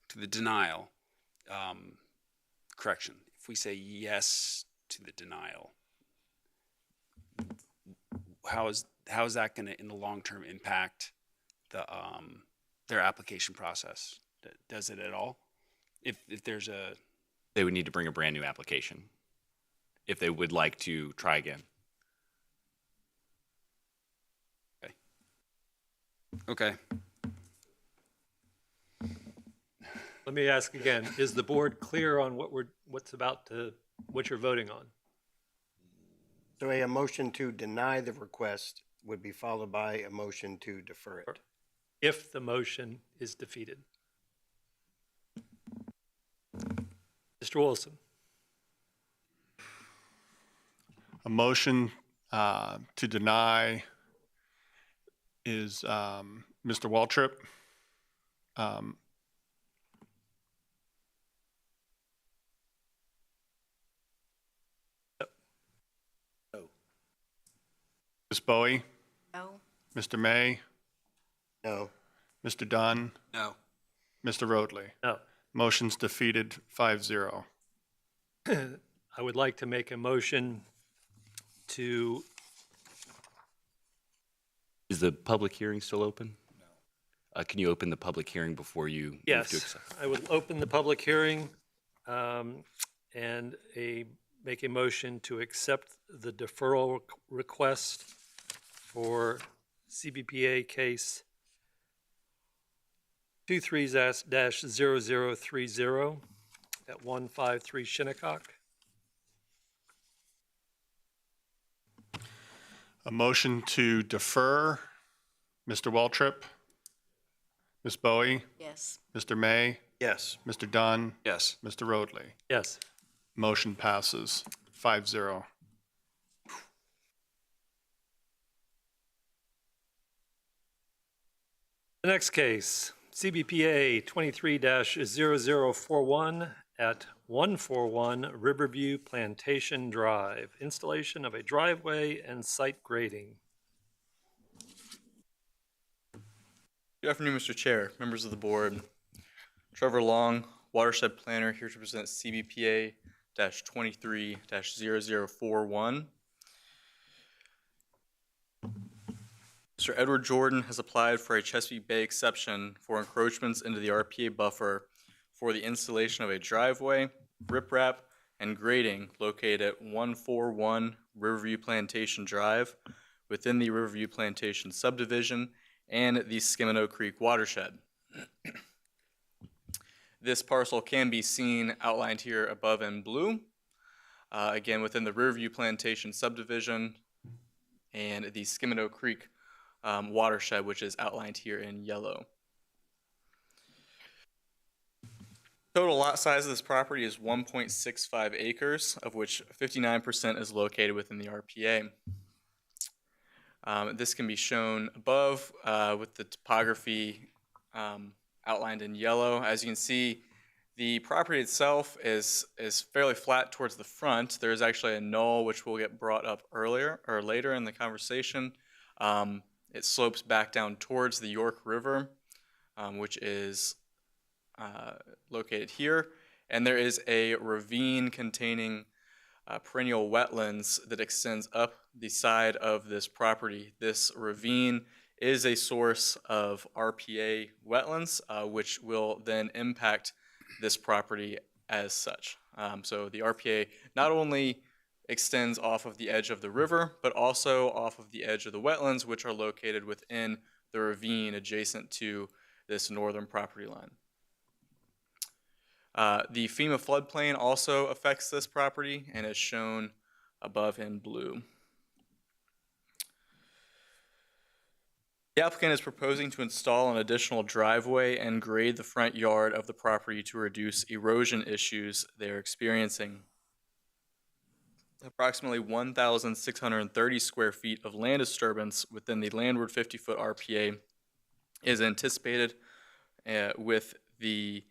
to the denial, correction, if we say yes to the denial, how is that going to, in the long term, impact the their application process? Does it at all? If there's a, They would need to bring a brand new application if they would like to try again. okay. Let me ask again, is the board clear on what what you're voting on? So a motion to deny the request would be followed by a motion to defer it. If the motion is defeated. Mr. Wilson, A motion to deny is Mr. Waltrip. Ms. Bowie, No. Mr. May, No. Mr. Dunn, No. Mr. Roadley. no. Motion's defeated 5-0. I would like to make a motion to, Is the public hearing still open? No. Can you open the public hearing before you move to yes, accept? I would open the public hearing and make a motion to accept the deferral request for CBPA case 23-0030 at 153 Shinnecock. A motion to defer, Mr. Waltrip, Ms. Bowie, Yes. Mr. May, Yes. Mr. Dunn, Yes. Mr. Roadley. Yes. Motion passes 5-0. The next case, CBPA 23-0041 at 141 Riverview Plantation Drive, installation of a driveway and site grading. Good afternoon, Mr. Chair, members of the board. Trevor Long, Watershed Planner, here to present CBPA-23-0041. Mr. Edward Jordan has applied for a Chesapeake Bay exception for encroachments into the RPA buffer for the installation of a driveway, riprap, and grading located at 141 Riverview Plantation Drive within the Riverview Plantation subdivision and the Skimino Creek watershed. This parcel can be seen outlined here above in blue, again within the Riverview Plantation subdivision and the Skimino Creek watershed, which is outlined here in yellow. Total lot size of this property is 1.65 acres, of which 59% is located within the RPA. This can be shown above with the topography outlined in yellow. As you can see, the property itself is fairly flat towards the front. There is actually a knoll which will get brought up earlier or later in the conversation. It slopes back down towards the York River, which is located here. And there is a ravine containing perennial wetlands that extends up the side of this property. This ravine is a source of RPA wetlands, which will then impact this property as such. So the RPA not only extends off of the edge of the river, but also off of the edge of the wetlands, which are located within the ravine adjacent to this northern property line. The FEMA floodplain also affects this property and is shown above in blue. The applicant is proposing to install an additional driveway and grade the front yard of the property to reduce erosion issues they are experiencing. Approximately 1,630 square feet of land disturbance within the landward 50-foot RPA is anticipated with the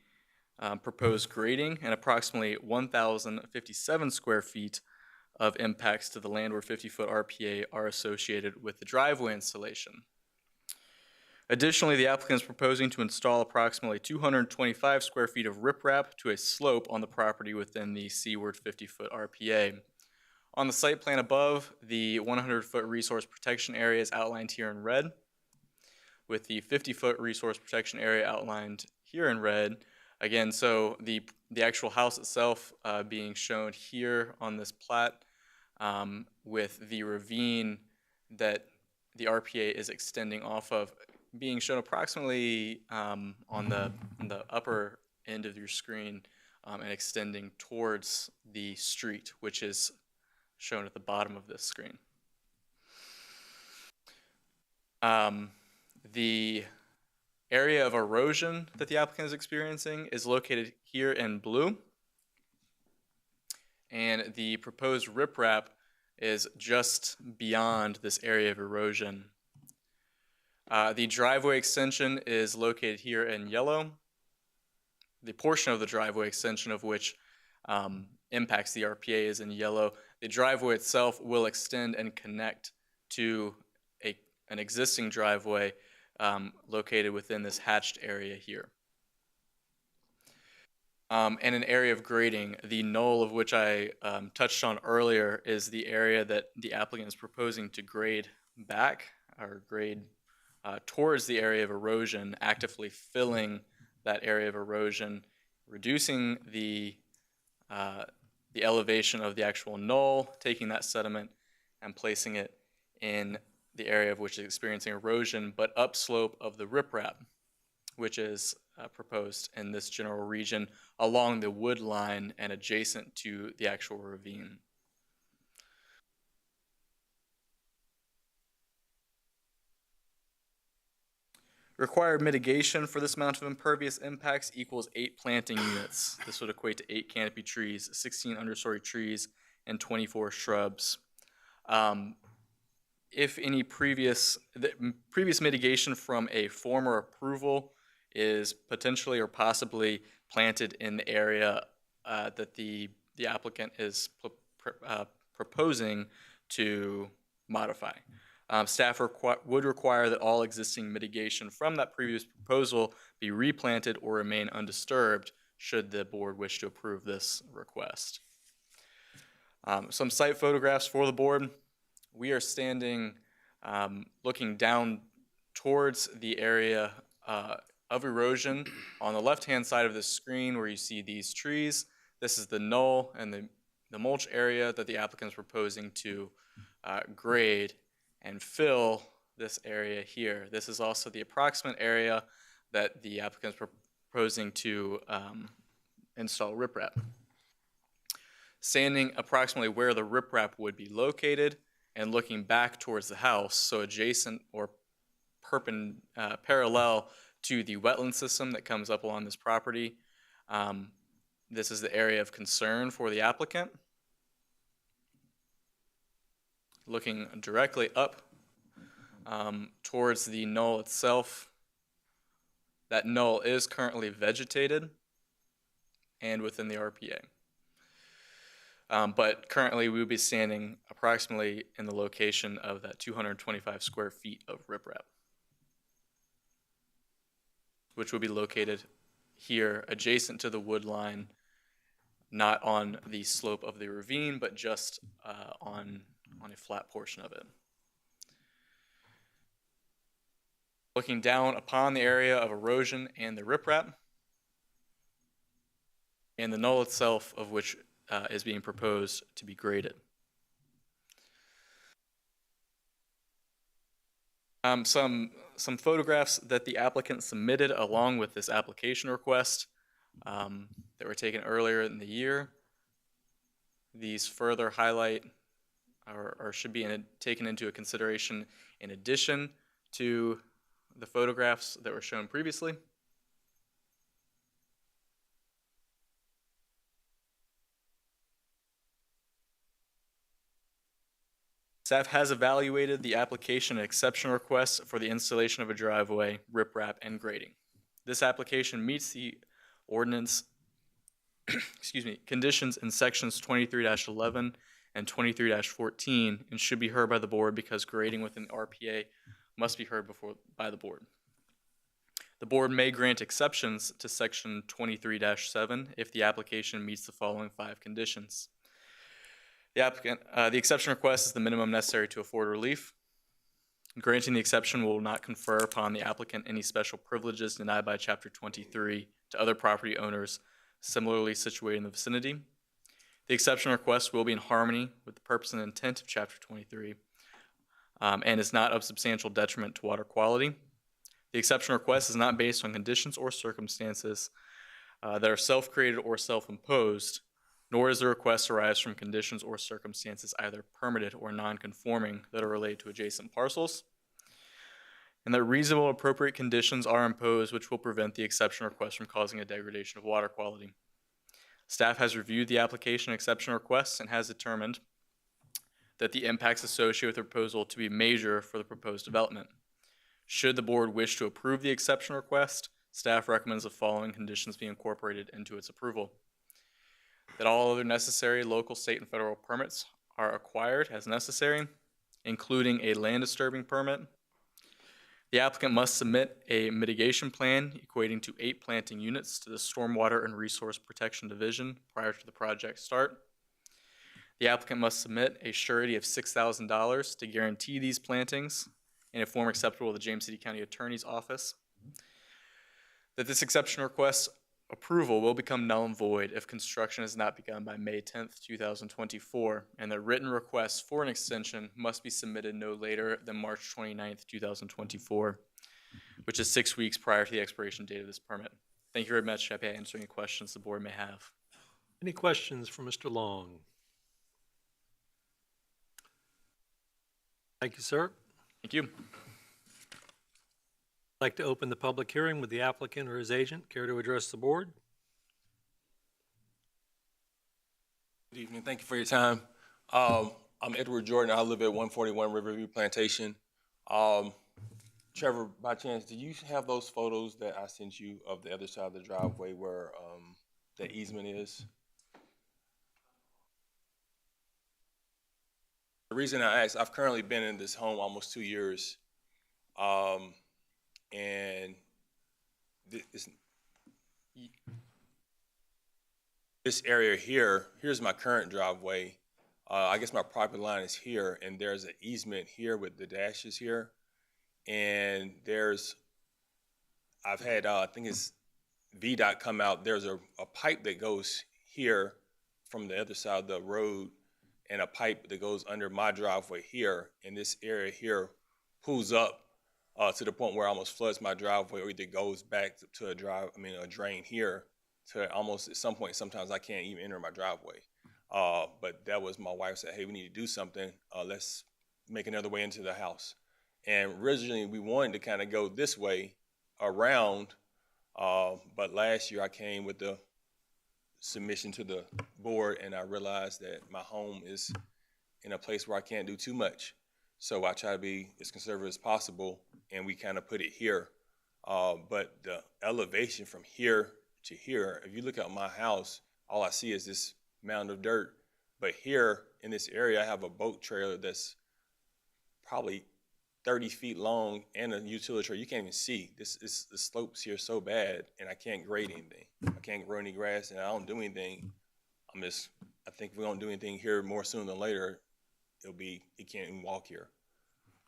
proposed grading, and approximately 1,057 square feet of impacts to the landward 50-foot RPA are associated with the driveway installation. Additionally, the applicant is proposing to install approximately 225 square feet of riprap to a slope on the property within the seaward 50-foot RPA. On the site plan above, the 100-foot resource protection area is outlined here in red, with the 50-foot resource protection area outlined here in red. Again, so the actual house itself being shown here on this plat, with the ravine that the RPA is extending off of being shown approximately on the upper end of your screen and extending towards the street, which is shown at the bottom of this screen. The area of erosion that the applicant is experiencing is located here in blue, and the proposed riprap is just beyond this area of erosion. The driveway extension is located here in yellow. The portion of the driveway extension of which impacts the RPA is in yellow. The driveway itself will extend and connect to an existing driveway located within this hatched area here. And an area of grading, the knoll of which I touched on earlier is the area that the applicant is proposing to grade back or grade towards the area of erosion, actively filling that area of erosion, reducing the elevation of the actual knoll, taking that sediment and placing it in the area of which is experiencing erosion, but upslope of the riprap, which is proposed in this general region along the wood line and adjacent to the actual ravine. Required mitigation for this amount of impervious impacts equals 8 planting units. This would equate to 8 canopy trees, 16 understory trees, and 24 shrubs. If any previous mitigation from a former approval is potentially or possibly planted in the area that the applicant is proposing to modify. Staff would require that all existing mitigation from that previous proposal be replanted or remain undisturbed should the board wish to approve this request. Some site photographs for the board. We are standing looking down towards the area of erosion on the left-hand side of the screen where you see these trees. This is the knoll and the mulch area that the applicant is proposing to grade and fill this area here. This is also the approximate area that the applicant is proposing to install riprap. Standing approximately where the riprap would be located and looking back towards the house, so adjacent or parallel to the wetland system that comes up along this property. This is the area of concern for the applicant. Looking directly up towards the knoll itself, that knoll is currently vegetated and within the RPA. But currently we would be standing approximately in the location of that 225 square feet of riprap, which would be located here adjacent to the wood line, not on the slope of the ravine, but just on a flat portion of it. Looking down upon the area of erosion and the riprap, and the knoll itself of which is being proposed to be graded. Some photographs that the applicant submitted along with this application request that were taken earlier in the year. These further highlight or should be taken into a consideration in addition to the photographs that were shown previously. Staff has evaluated the application and exception request for the installation of a driveway, riprap, and grading. This application meets the ordinance conditions in sections 23-11 and 23-14 and should be heard by the board because grading within the RPA must be heard by the board. The board may grant exceptions to section 23-7 if the application meets the following 5 conditions. The exception request is the minimum necessary to afford relief. Granting the exception will not confer upon the applicant any special privileges denied by Chapter 23 to other property owners similarly situated in the vicinity. The exception request will be in harmony with the purpose and intent of Chapter 23 and is not of substantial detriment to water quality. The exception request is not based on conditions or circumstances that are self-created or self-imposed, nor does the request arise from conditions or circumstances either permitted or non-conforming that are related to adjacent parcels, and that reasonable and appropriate conditions are imposed which will prevent the exception request from causing a degradation of water quality. Staff has reviewed the application exception requests and has determined that the impacts associated with the proposal to be major for the proposed development. Should the board wish to approve the exception request, staff recommends the following conditions be incorporated into its approval: that all other necessary local, state, and federal permits are acquired as necessary, including a land disturbing permit. The applicant must submit a mitigation plan equating to 8 planting units to the Stormwater and Resource Protection Division prior to the project start. The applicant must submit a surety of $6,000 to guarantee these plantings in a form acceptable to the James City County Attorney's Office. That this exception request approval will become null and void if construction has not begun by May 10th, 2024, and that written requests for an extension must be submitted no later than March 29th, 2024, which is 6 weeks prior to the expiration date of this permit. Thank you very much. Happy to answer any questions the board may have. Any questions for Mr. Long? Thank you, sir. Thank you. I'd like to open the public hearing with the applicant or his agent. Care to address the board? Good evening. Thank you for your time. I'm Edward Jordan. I live at 141 Riverview Plantation. Trevor, by chance, do you have those photos that I sent you of the other side of the driveway where the easement is? The reason I asked, I've currently been in this home almost 2 years. And this area here, here's my current driveway. I guess my property line is here, and there's an easement here with the dashes here. And I've had, I think it's VDOT come out. There's a pipe that goes here from the other side of the road, and a pipe that goes under my driveway here. And this area here pulls up to the point where it almost floods my driveway, or either goes back to a drain here to almost at some point, sometimes I can't even enter my driveway. But that was my wife said, hey, we need to do something. Let's make another way into the house. And originally we wanted to kind of go this way around, but last year I came with the submission to the board and I realized that my home is in a place where I can't do too much. So I try to be as conservative as possible, and we kind of put it here. But the elevation from here to here, if you look at my house, all I see is this mound of dirt. But here in this area, I have a boat trailer that's probably 30 feet long and a utility trailer. You can't even see. The slopes here so bad, and I can't grade anything. I can't grow any grass, and I don't do anything. I think if we don't do anything here more sooner than later, you can't even walk here.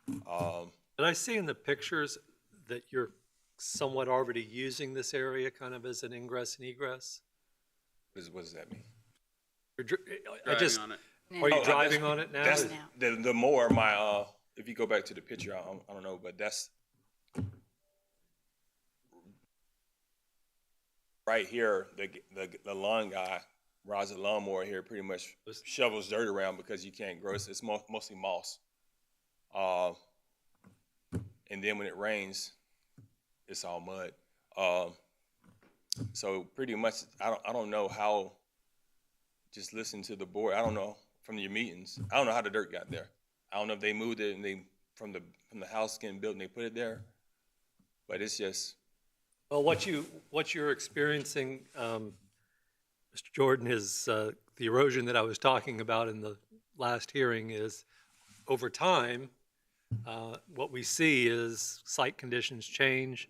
Did I see in the pictures that you're somewhat already using this area kind of as an ingress and egress? What does that mean? Driving on it. Are you driving on it now? That's the more my, if you go back to the picture, I don't know, but that's right here, the lawn guy rides a lawnmower here, pretty much shovels dirt around because you can't grow. It's mostly moss. And then when it rains, it's all mud. So pretty much, I don't know how, just listen to the board. I don't know from your meetings. I don't know how the dirt got there. I don't know if they moved it and from the house getting built and they put it there, but it's just. Well, what you're experiencing, Mr. Jordan, is the erosion that I was talking about in the last hearing is over time, what we see is site conditions change,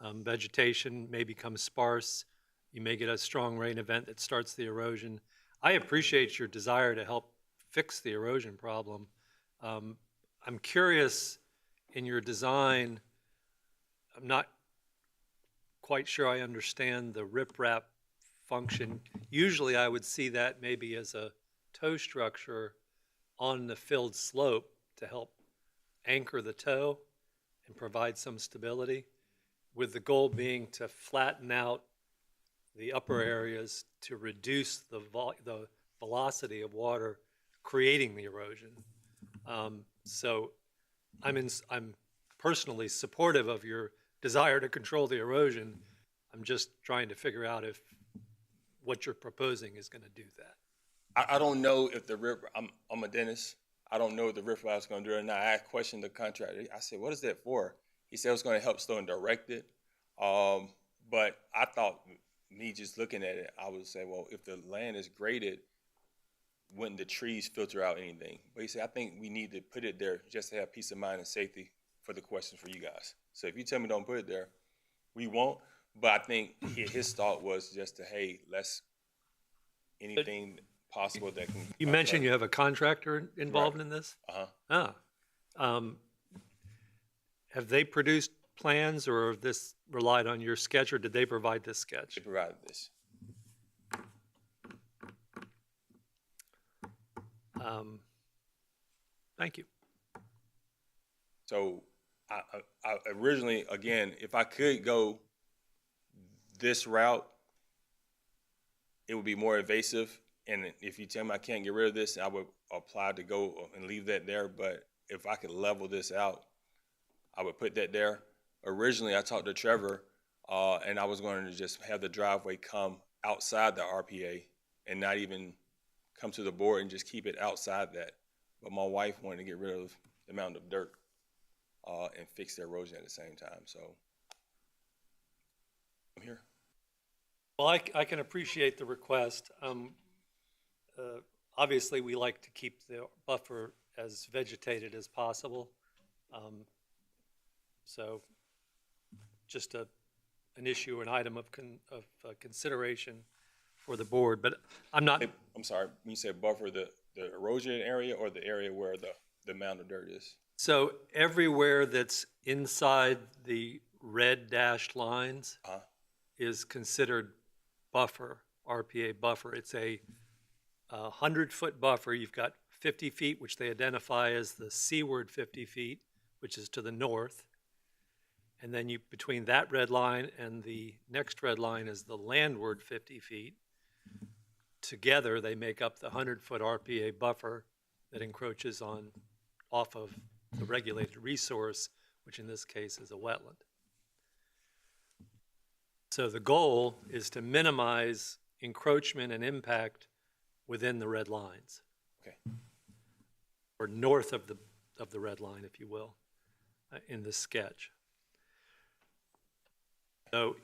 Vegetation may become sparse. You may get a strong rain event that starts the erosion. I appreciate your desire to help fix the erosion problem. I'm curious, in your design, I'm not quite sure I understand the riprap function. Usually I would see that maybe as a toe structure on the filled slope to help anchor the toe and provide some stability, with the goal being to flatten out the upper areas to reduce the velocity of water creating the erosion. So I'm personally supportive of your desire to control the erosion. I'm just trying to figure out if what you're proposing is going to do that. I don't know if the rip. I'm a dentist. I don't know if the riprap is going to do it or not. I questioned the contractor. I said, "What is that for?" He said it was going to help slow and direct it. But I thought, me just looking at it, I would say, well, if the land is graded, wouldn't the trees filter out anything? But he said, I think we need to put it there just to have peace of mind and safety for the questions for you guys. So if you tell me don't put it there, we won't. But I think his thought was just to, hey, let's anything possible that can. You mentioned you have a contractor involved Right. in this? Uh-huh. Have they produced plans, or this relied on your sketch, or did they provide this sketch? They provided this. Thank you. So I originally, again, if I could go this route, it would be more invasive. And if you tell me I can't get rid of this, I would apply to go and leave that there. But if I could level this out, I would put that there. Originally, I talked to Trevor, and I was going to just have the driveway come outside the RPA and not even come to the board and just keep it outside that. But my wife wanted to get rid of the amount of dirt and fix the erosion at the same time. So I'm here. Well, I can appreciate the request. Obviously, we like to keep the buffer as vegetated as possible. So just an issue, an item of consideration for the board, but I'm not. I'm sorry, when you say buffer, the erosion area or the area where the amount of dirt is? So everywhere that's inside the red dashed lines is considered buffer, RPA buffer. It's a 100-foot buffer. You've got 50 feet, which they identify as the seaward 50 feet, which is to the north. And then between that red line and the next red line is the landward 50 feet. Together, they make up the 100-foot RPA buffer that encroaches off of the regulated resource, which in this case is a wetland. So the goal is to minimize encroachment and impact within the red lines. Okay. Or north of the red line, if you will, in this sketch. So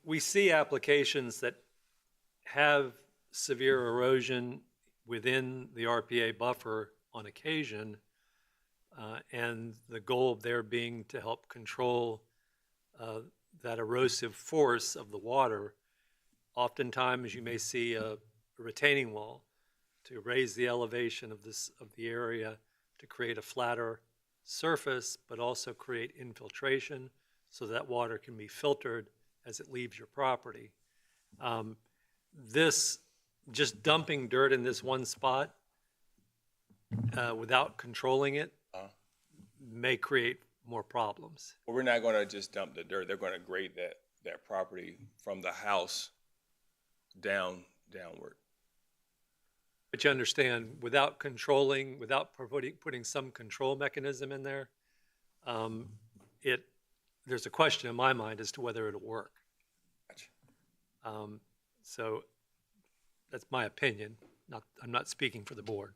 we see applications that have severe erosion within the RPA buffer on occasion, and the goal there being to help control that erosive force of the water. Oftentimes, you may see a retaining wall to raise the elevation of the area to create a flatter surface, but also create infiltration so that water can be filtered as it leaves your property. This, just dumping dirt in this one spot without controlling it may create more problems. Well, we're not going to just dump the dirt. They're going to grade that property from the house downward. But you understand, without controlling, without putting some control mechanism in there, there's a question in my mind as to whether it'll work. Gotcha. So that's my opinion. I'm not speaking for the board.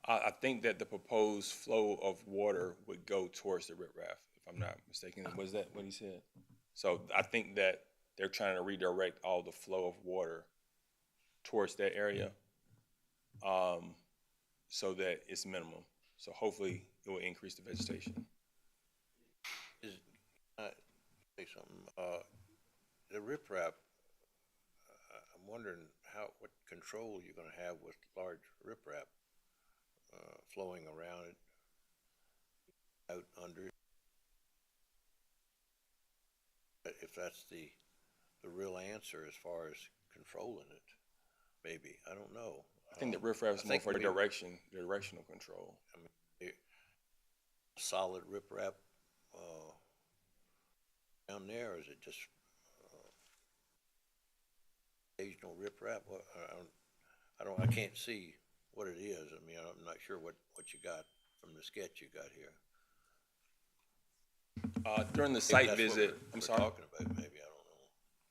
I think that the proposed flow of water would go towards the riprap, if I'm not mistaken. Was that what he said? So I think that they're trying to redirect all the flow of water towards that area so that it's minimum. So hopefully it will increase the vegetation. Say something, the riprap, I'm wondering what control you're gonna have with large riprap, flowing around it, out under. If that's the real answer as far as controlling it, maybe, I don't know. I think the riprap is more for directional control. I mean, solid riprap, down there, or is it just, occasional riprap? I can't see what it is. I mean, I'm not sure what you got from the sketch you got here. During the Maybe site that's what visit, we're talking about, maybe, I don't know.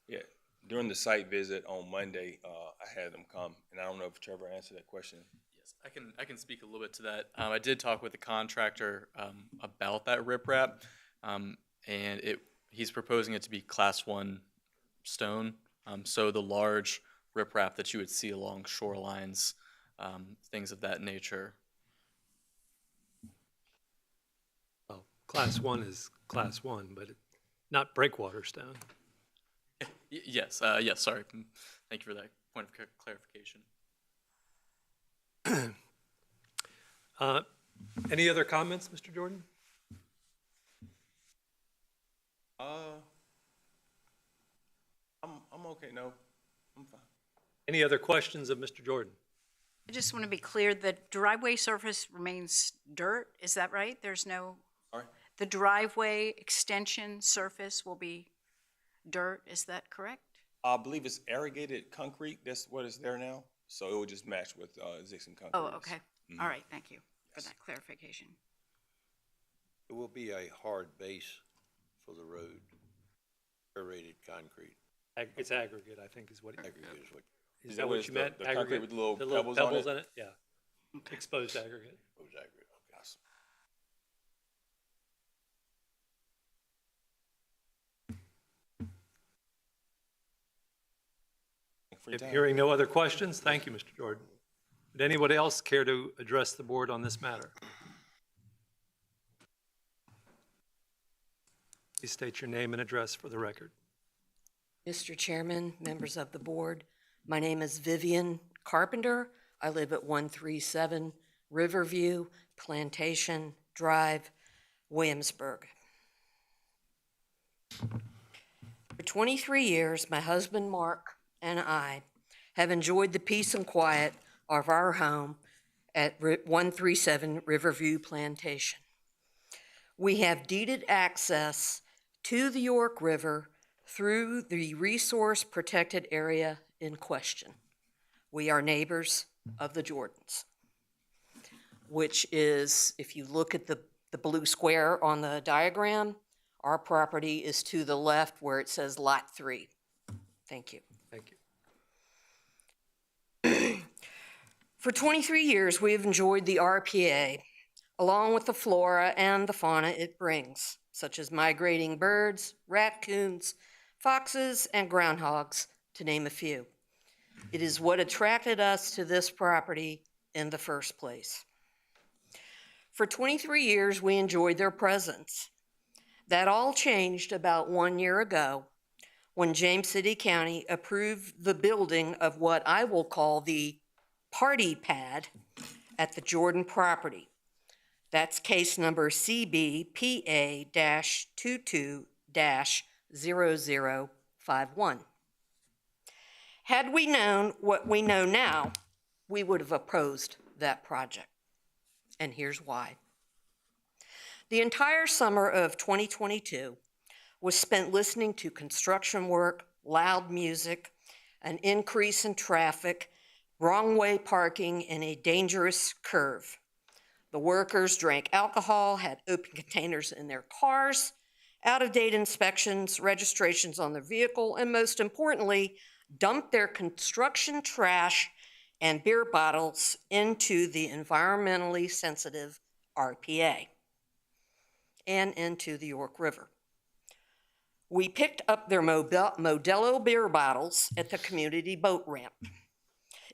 yeah, during the site visit on Monday, I had them come, and I don't know if Trevor answered that question. Yes, I can speak a little bit to that. I did talk with the contractor about that riprap, and he's proposing it to be Class 1 stone. So the large riprap that you would see along shorelines, things of that nature. Well, Class 1 is Class 1, but not breakwater stone. Yes, yes, sorry. Thank you for that point of clarification. Any other comments, Mr. Jordan? I'm okay, no, I'm fine. Any other questions of Mr. Jordan? I just want to be clear, the driveway surface remains dirt, is that right? There's no, Sorry? the driveway extension surface will be dirt, is that correct? I believe it's irrigated concrete, that's what is there now, so it would just match with existing concrete. Oh, okay. All right, thank you for that clarification. It will be a hard base for the road, aerated concrete. It's aggregate, I think, is what. Aggregate is what. Is that what you meant? The concrete with little The little pebbles on in it? Yeah. Exposed aggregate. Goes aggregate, okay. Yes. If hearing no other questions, thank you, Mr. Jordan. Would anybody else care to address the board on this matter? Please state your name and address for the record. Mr. Chairman, members of the board, my name is Vivian Carpenter. I live at 137 Riverview Plantation Drive, Williamsburg. For 23 years, my husband Mark and I have enjoyed the peace and quiet of our home at 137 Riverview Plantation. We have deeded access to the York River through the resource protected area in question. We are neighbors of the Jordans, which is, if you look at the blue square on the diagram, our property is to the left where it says Lot 3. Thank you. Thank you. For 23 years, we have enjoyed the RPA, along with the flora and the fauna it brings, such as migrating birds, raccoons, foxes, and groundhogs, to name a few. It is what attracted us to this property in the first place. For 23 years, we enjoyed their presence. That all changed about 1 year ago when James City County approved the building of what I will call the party pad at the Jordan property. That's case number CBPA-22-0051. Had we known what we know now, we would have opposed that project. And here's why. The entire summer of 2022 was spent listening to construction work, loud music, an increase in traffic, wrong way parking, and a dangerous curve. The workers drank alcohol, had open containers in their cars, out-of-date inspections, registrations on their vehicle, and most importantly, dumped their construction trash and beer bottles into the environmentally sensitive RPA and into the York River. We picked up their Modelo beer bottles at the community boat ramp.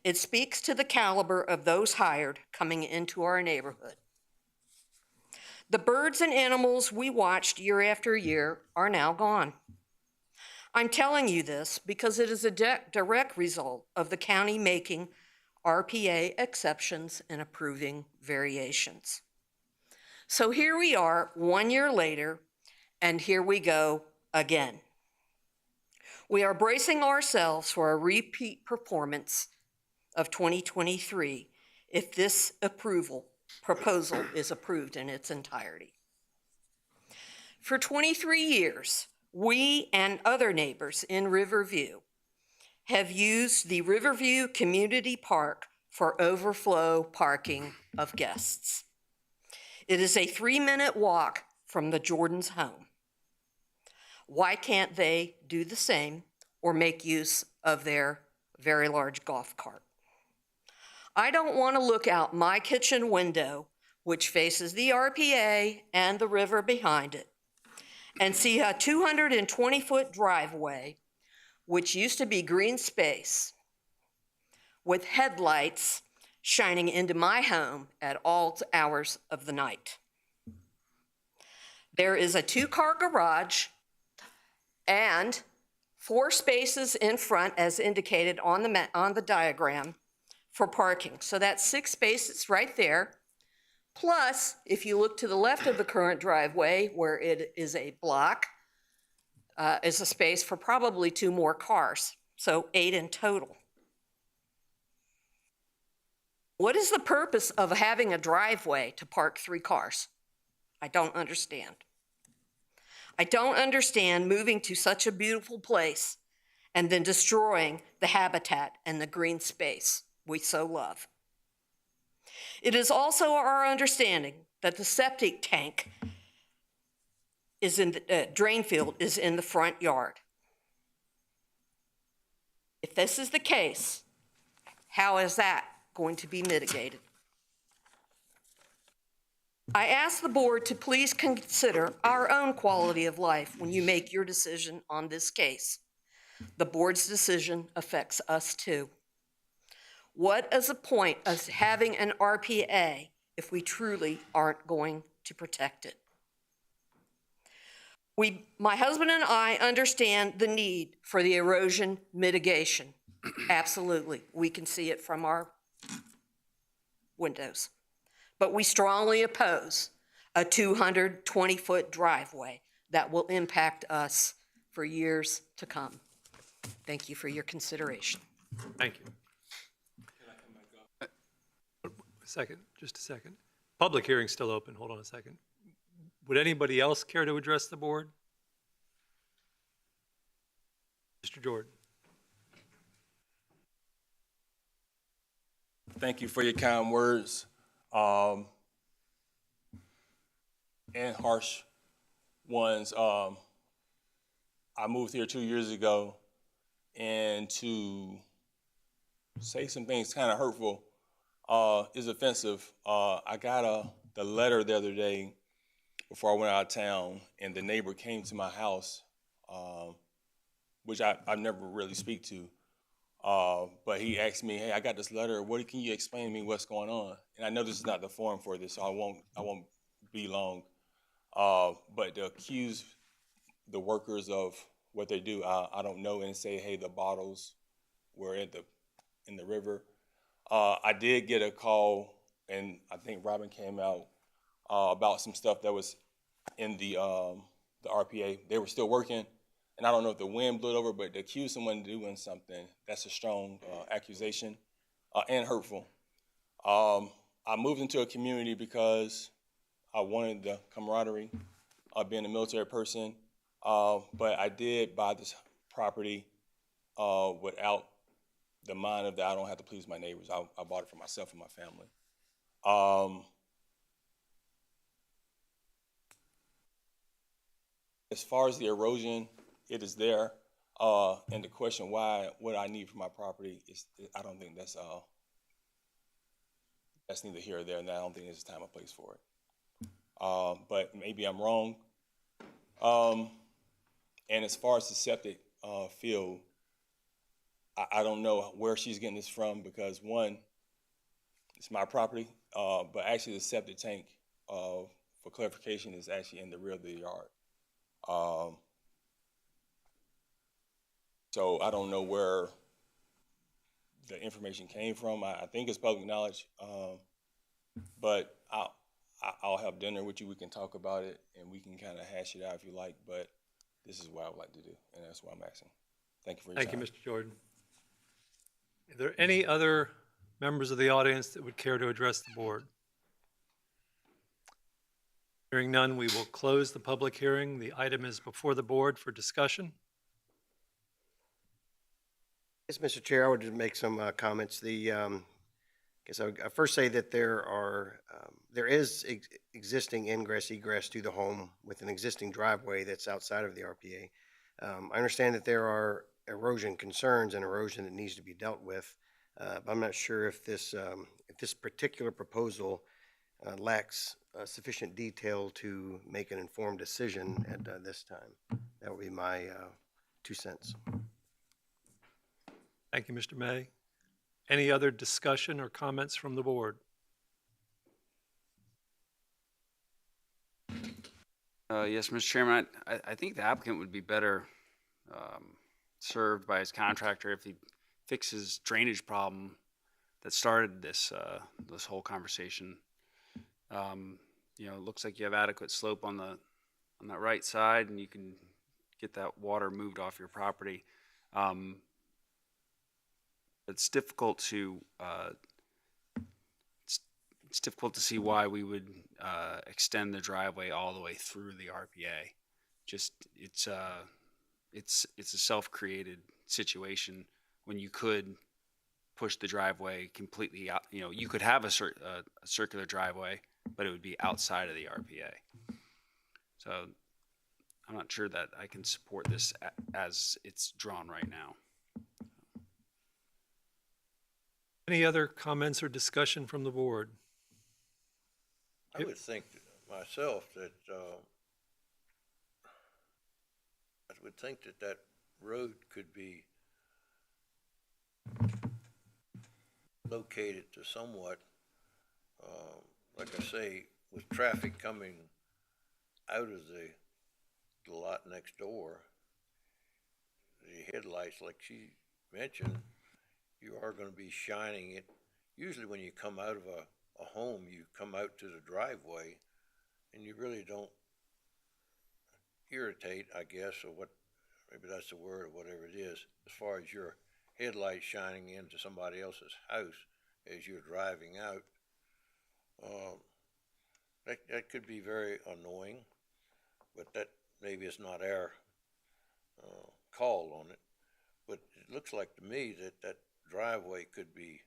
It speaks to the caliber of those hired coming into our neighborhood. The birds and animals we watched year after year are now gone. I'm telling you this because it is a direct result of the county making RPA exceptions and approving variations. So here we are 1 year later, and here we go again. We are bracing ourselves for a repeat performance of 2023 if this proposal is approved in its entirety. For 23 years, we and other neighbors in Riverview have used the Riverview Community Park for overflow parking of guests. It is a 3-minute walk from the Jordan's home. Why can't they do the same or make use of their very large golf cart? I don't want to look out my kitchen window, which faces the RPA and the river behind it, and see a 220-foot driveway, which used to be green space, with headlights shining into my home at all hours of the night. There is a 2-car garage and 4 spaces in front, as indicated on the diagram, for parking. So that's 6 spaces right there. Plus, if you look to the left of the current driveway, where it is a block, is a space for probably 2 more cars. So 8 in total. What is the purpose of having a driveway to park 3 cars? I don't understand. I don't understand moving to such a beautiful place and then destroying the habitat and the green space we so love. It is also our understanding that the septic tank is in the drain field is in the front yard. If this is the case, how is that going to be mitigated? I ask the board to please consider our own quality of life when you make your decision on this case. The board's decision affects us too. What is the point of having an RPA if we truly aren't going to protect it? My husband and I understand the need for the erosion mitigation. Absolutely, we can see it from our windows. But we strongly oppose a 220-foot driveway that will impact us for years to come. Thank you for your consideration. Thank you. Just a second. Public hearing's still open. Hold on a second. Would anybody else care to address the board? Mr. Jordan. Thank you for your kind words. And harsh ones. I moved here 2 years ago, and to say some things kind of hurtful is offensive. I got the letter the other day before I went out of town, and the neighbor came to my house, which I never really speak to. But he asked me, "Hey, I got this letter. Can you explain to me what's going on?" And I know this is not the forum for this, so I won't be long. But to accuse the workers of what they do, I don't know, and say, "Hey, the bottles were in the river." I did get a call, and I think Robin came out about some stuff that was in the RPA. They were still working. And I don't know if the wind blew it over, but to accuse someone of doing something, that's a strong accusation and hurtful. I moved into a community because I wanted the camaraderie, being a military person, but I did buy this property without the mind of that I don't have to please my neighbors. I bought it for myself and my family. As far as the erosion, it is there, and the question what I need for my property I don't think that's neither here or there, and I don't think there's a time or place for it. But maybe I'm wrong. And as far as the septic field, I don't know where she's getting this from, because one, it's my property, but actually the septic tank for clarification, is actually in the rear of the yard. So I don't know where the information came from. I think it's public knowledge, but I'll have dinner with you. We can talk about it, and we can kind of hash it out if you like, but this is what I would like to do, and that's what I'm asking. Thank you for your time. Thank you, Mr. Jordan. Are there any other members of the audience that would care to address the board? Hearing none, we will close the public hearing. The item is before the board for discussion. Yes, Mr. Chair, I would just make some comments. Guess I first say that there is existing ingress egress to the home with an existing driveway that's outside of the RPA. I understand that there are erosion concerns and erosion that needs to be dealt with, but I'm not sure if this particular proposal lacks sufficient detail to make an informed decision at this time. That would be my 2 cents. Thank you, Mr. May. Any other discussion or comments from the board? Yes, Mr. Chairman, I think the applicant would be better served by his contractor if he fixes drainage problem that started this whole conversation. You know, it looks like you have adequate slope on that right side, and you can get that water moved off your property. It's difficult to see why we would extend the driveway all the way through the RPA. Just it's a self-created situation when you could push the driveway completely out. You know, you could have a circular driveway, but it would be outside of the RPA. So I'm not sure that I can support this as it's drawn right now. Any other comments or discussion from the board? I would think myself that, that road could be located to somewhat, like I say, with traffic coming out of the lot next door, the headlights, like she mentioned, you are going to be shining it. Usually when you come out of a home, you come out to the driveway and you really don't irritate, I guess, or what, maybe that's the word or whatever it is, as far as your headlights shining into somebody else's house as you're driving out. That could be very annoying, but that maybe is not our call on it. But it looks like to me that driveway could be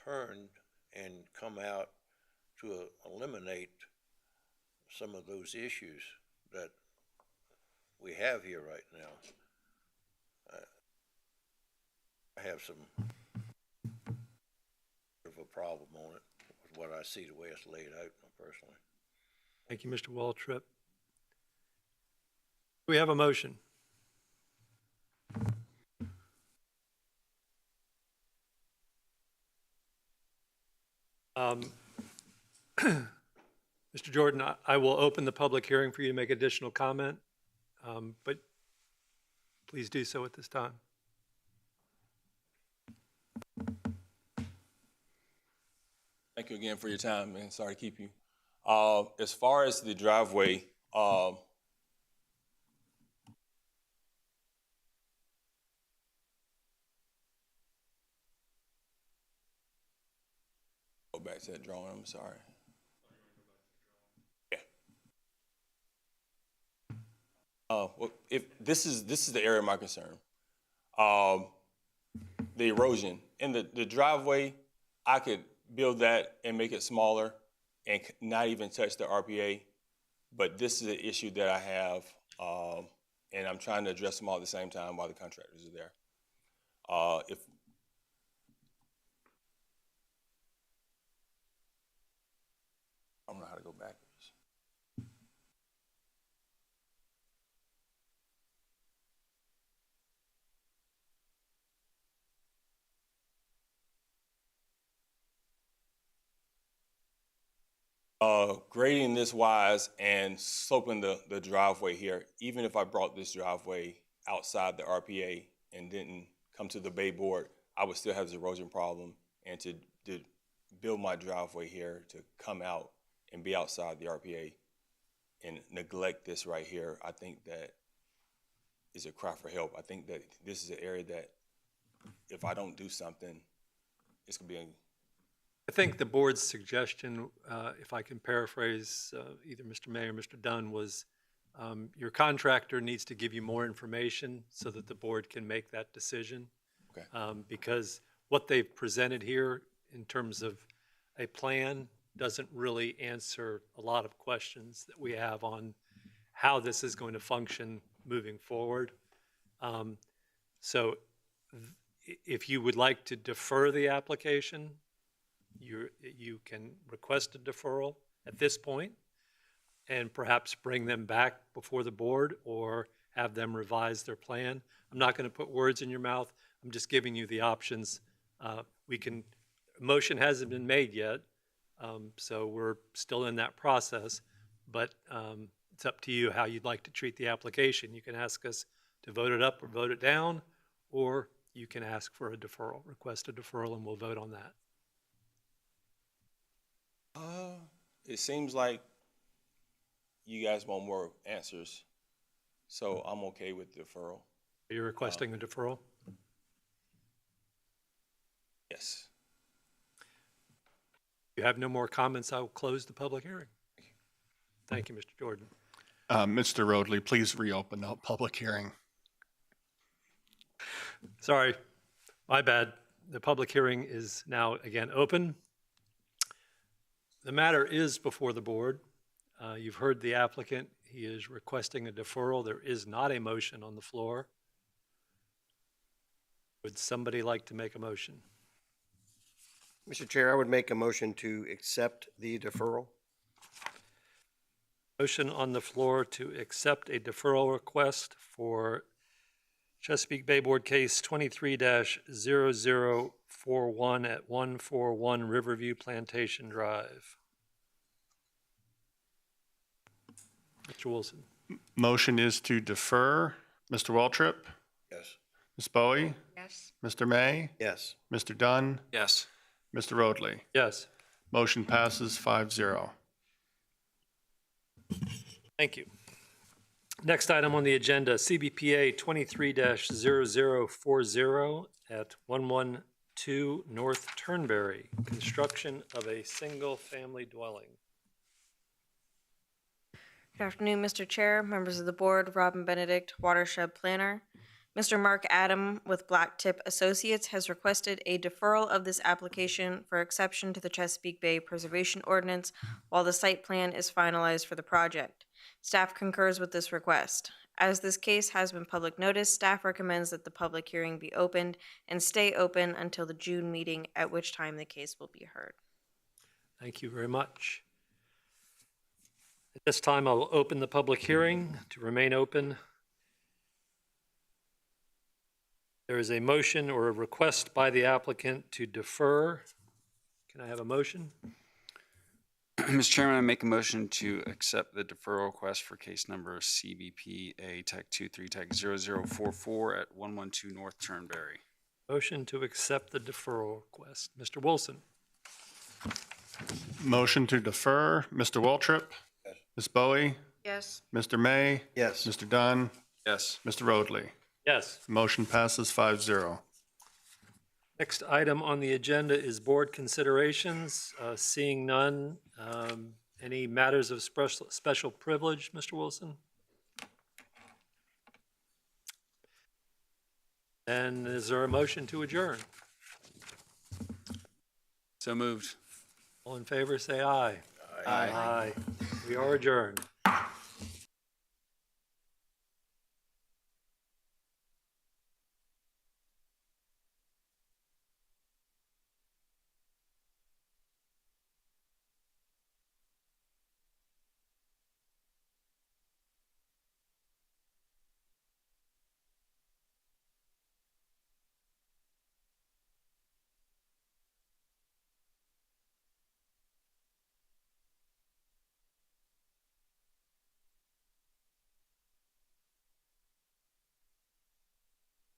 turned and come out to eliminate some of those issues that we have here right now. I have some of a problem on it with what I see the way it's laid out personally. Thank you, Mr. Waltrip. We have a motion. Mr. Jordan, I will open the public hearing for you to make additional comment, but please do so at this time. Thank you again for your time, man. Sorry to keep you. As far as the driveway, go back to that drawing, I'm sorry. Yeah. Well, if this is the area of my concern. The erosion. In the driveway, I could build that and make it smaller and not even touch the RPA, but this is an issue that I have, and I'm trying to address them all at the same time while the contractors are there. If I don't know how to go backwards. Grading this wise and sloping the driveway here, even if I brought this driveway outside the RPA and didn't come to the Bay Board, I would still have this erosion problem. And to build my driveway here to come out and be outside the RPA and neglect this right here, I think that is a cry for help. I think that this is an area that if I don't do something, it's gonna be I think the board's suggestion, if I can paraphrase either Mr. May or Mr. Dunn, was your contractor needs to give you more information so that the board can make that decision. Okay. Because what they've presented here in terms of a plan doesn't really answer a lot of questions that we have on how this is going to function moving forward. So if you would like to defer the application, you can request a deferral at this point and perhaps bring them back before the board or have them revise their plan. I'm not going to put words in your mouth. I'm just giving you the options. Motion hasn't been made yet, so we're still in that process, but it's up to you how you'd like to treat the application. You can ask us to vote it up or vote it down, or you can ask for a deferral, request a deferral, and we'll vote on that. It seems like you guys want more answers, so I'm okay with deferral. Are you requesting a deferral? Yes. If you have no more comments, I will close the public hearing. Thank you, Mr. Jordan. Mr. Roadley, please reopen the public hearing. Sorry, my bad. The public hearing is now again open. The matter is before the board. You've heard the applicant. He is requesting a deferral. There is not a motion on the floor. Would somebody like to make a motion? Mr. Chair, I would make a motion to accept the deferral. Motion on the floor to accept a deferral request for Chesapeake Bay Board Case 23-0041 at 141 Riverview Plantation Drive. Mr. Wilson. Motion is to defer. Mr. Waltrip? Yes. Ms. Bowie? Yes. Mr. May? Yes. Mr. Dunn? Yes. Mr. Roadley? Yes. Motion passes 5-0. Thank you. Next item on the agenda, CBPA 23-0040 at 112 North Turnberry, construction of a single-family dwelling. Good afternoon, Mr. Chair, members of the board, Robin Benedict, watershed planner. Mr. Mark Adam with Black Tip Associates has requested a deferral of this application for exception to the Chesapeake Bay Preservation Ordinance while the site plan is finalized for the project. Staff concurs with this request. As this case has been public notice, staff recommends that the public hearing be opened and stay open until the June meeting, at which time the case will be heard. Thank you very much. At this time, I'll open the public hearing to remain open. There is a motion or a request by the applicant to defer. Can I have a motion? Mr. Chairman, I make a motion to accept the deferral request for case number CBPA Tech 23 Tech 0044 at 112 North Turnberry. Motion to accept the deferral request. Mr. Wilson. Motion to defer. Mr. Waltrip? Yes. Ms. Bowie? Yes. Mr. May? Yes. Mr. Dunn? Yes. Mr. Roadley? Yes. Motion passes 5-0. Next item on the agenda is board considerations. Seeing none, any matters of special privilege, Mr. Wilson? And is there a motion to adjourn? So moved. All in favor, say aye. Aye. Aye. We are adjourned.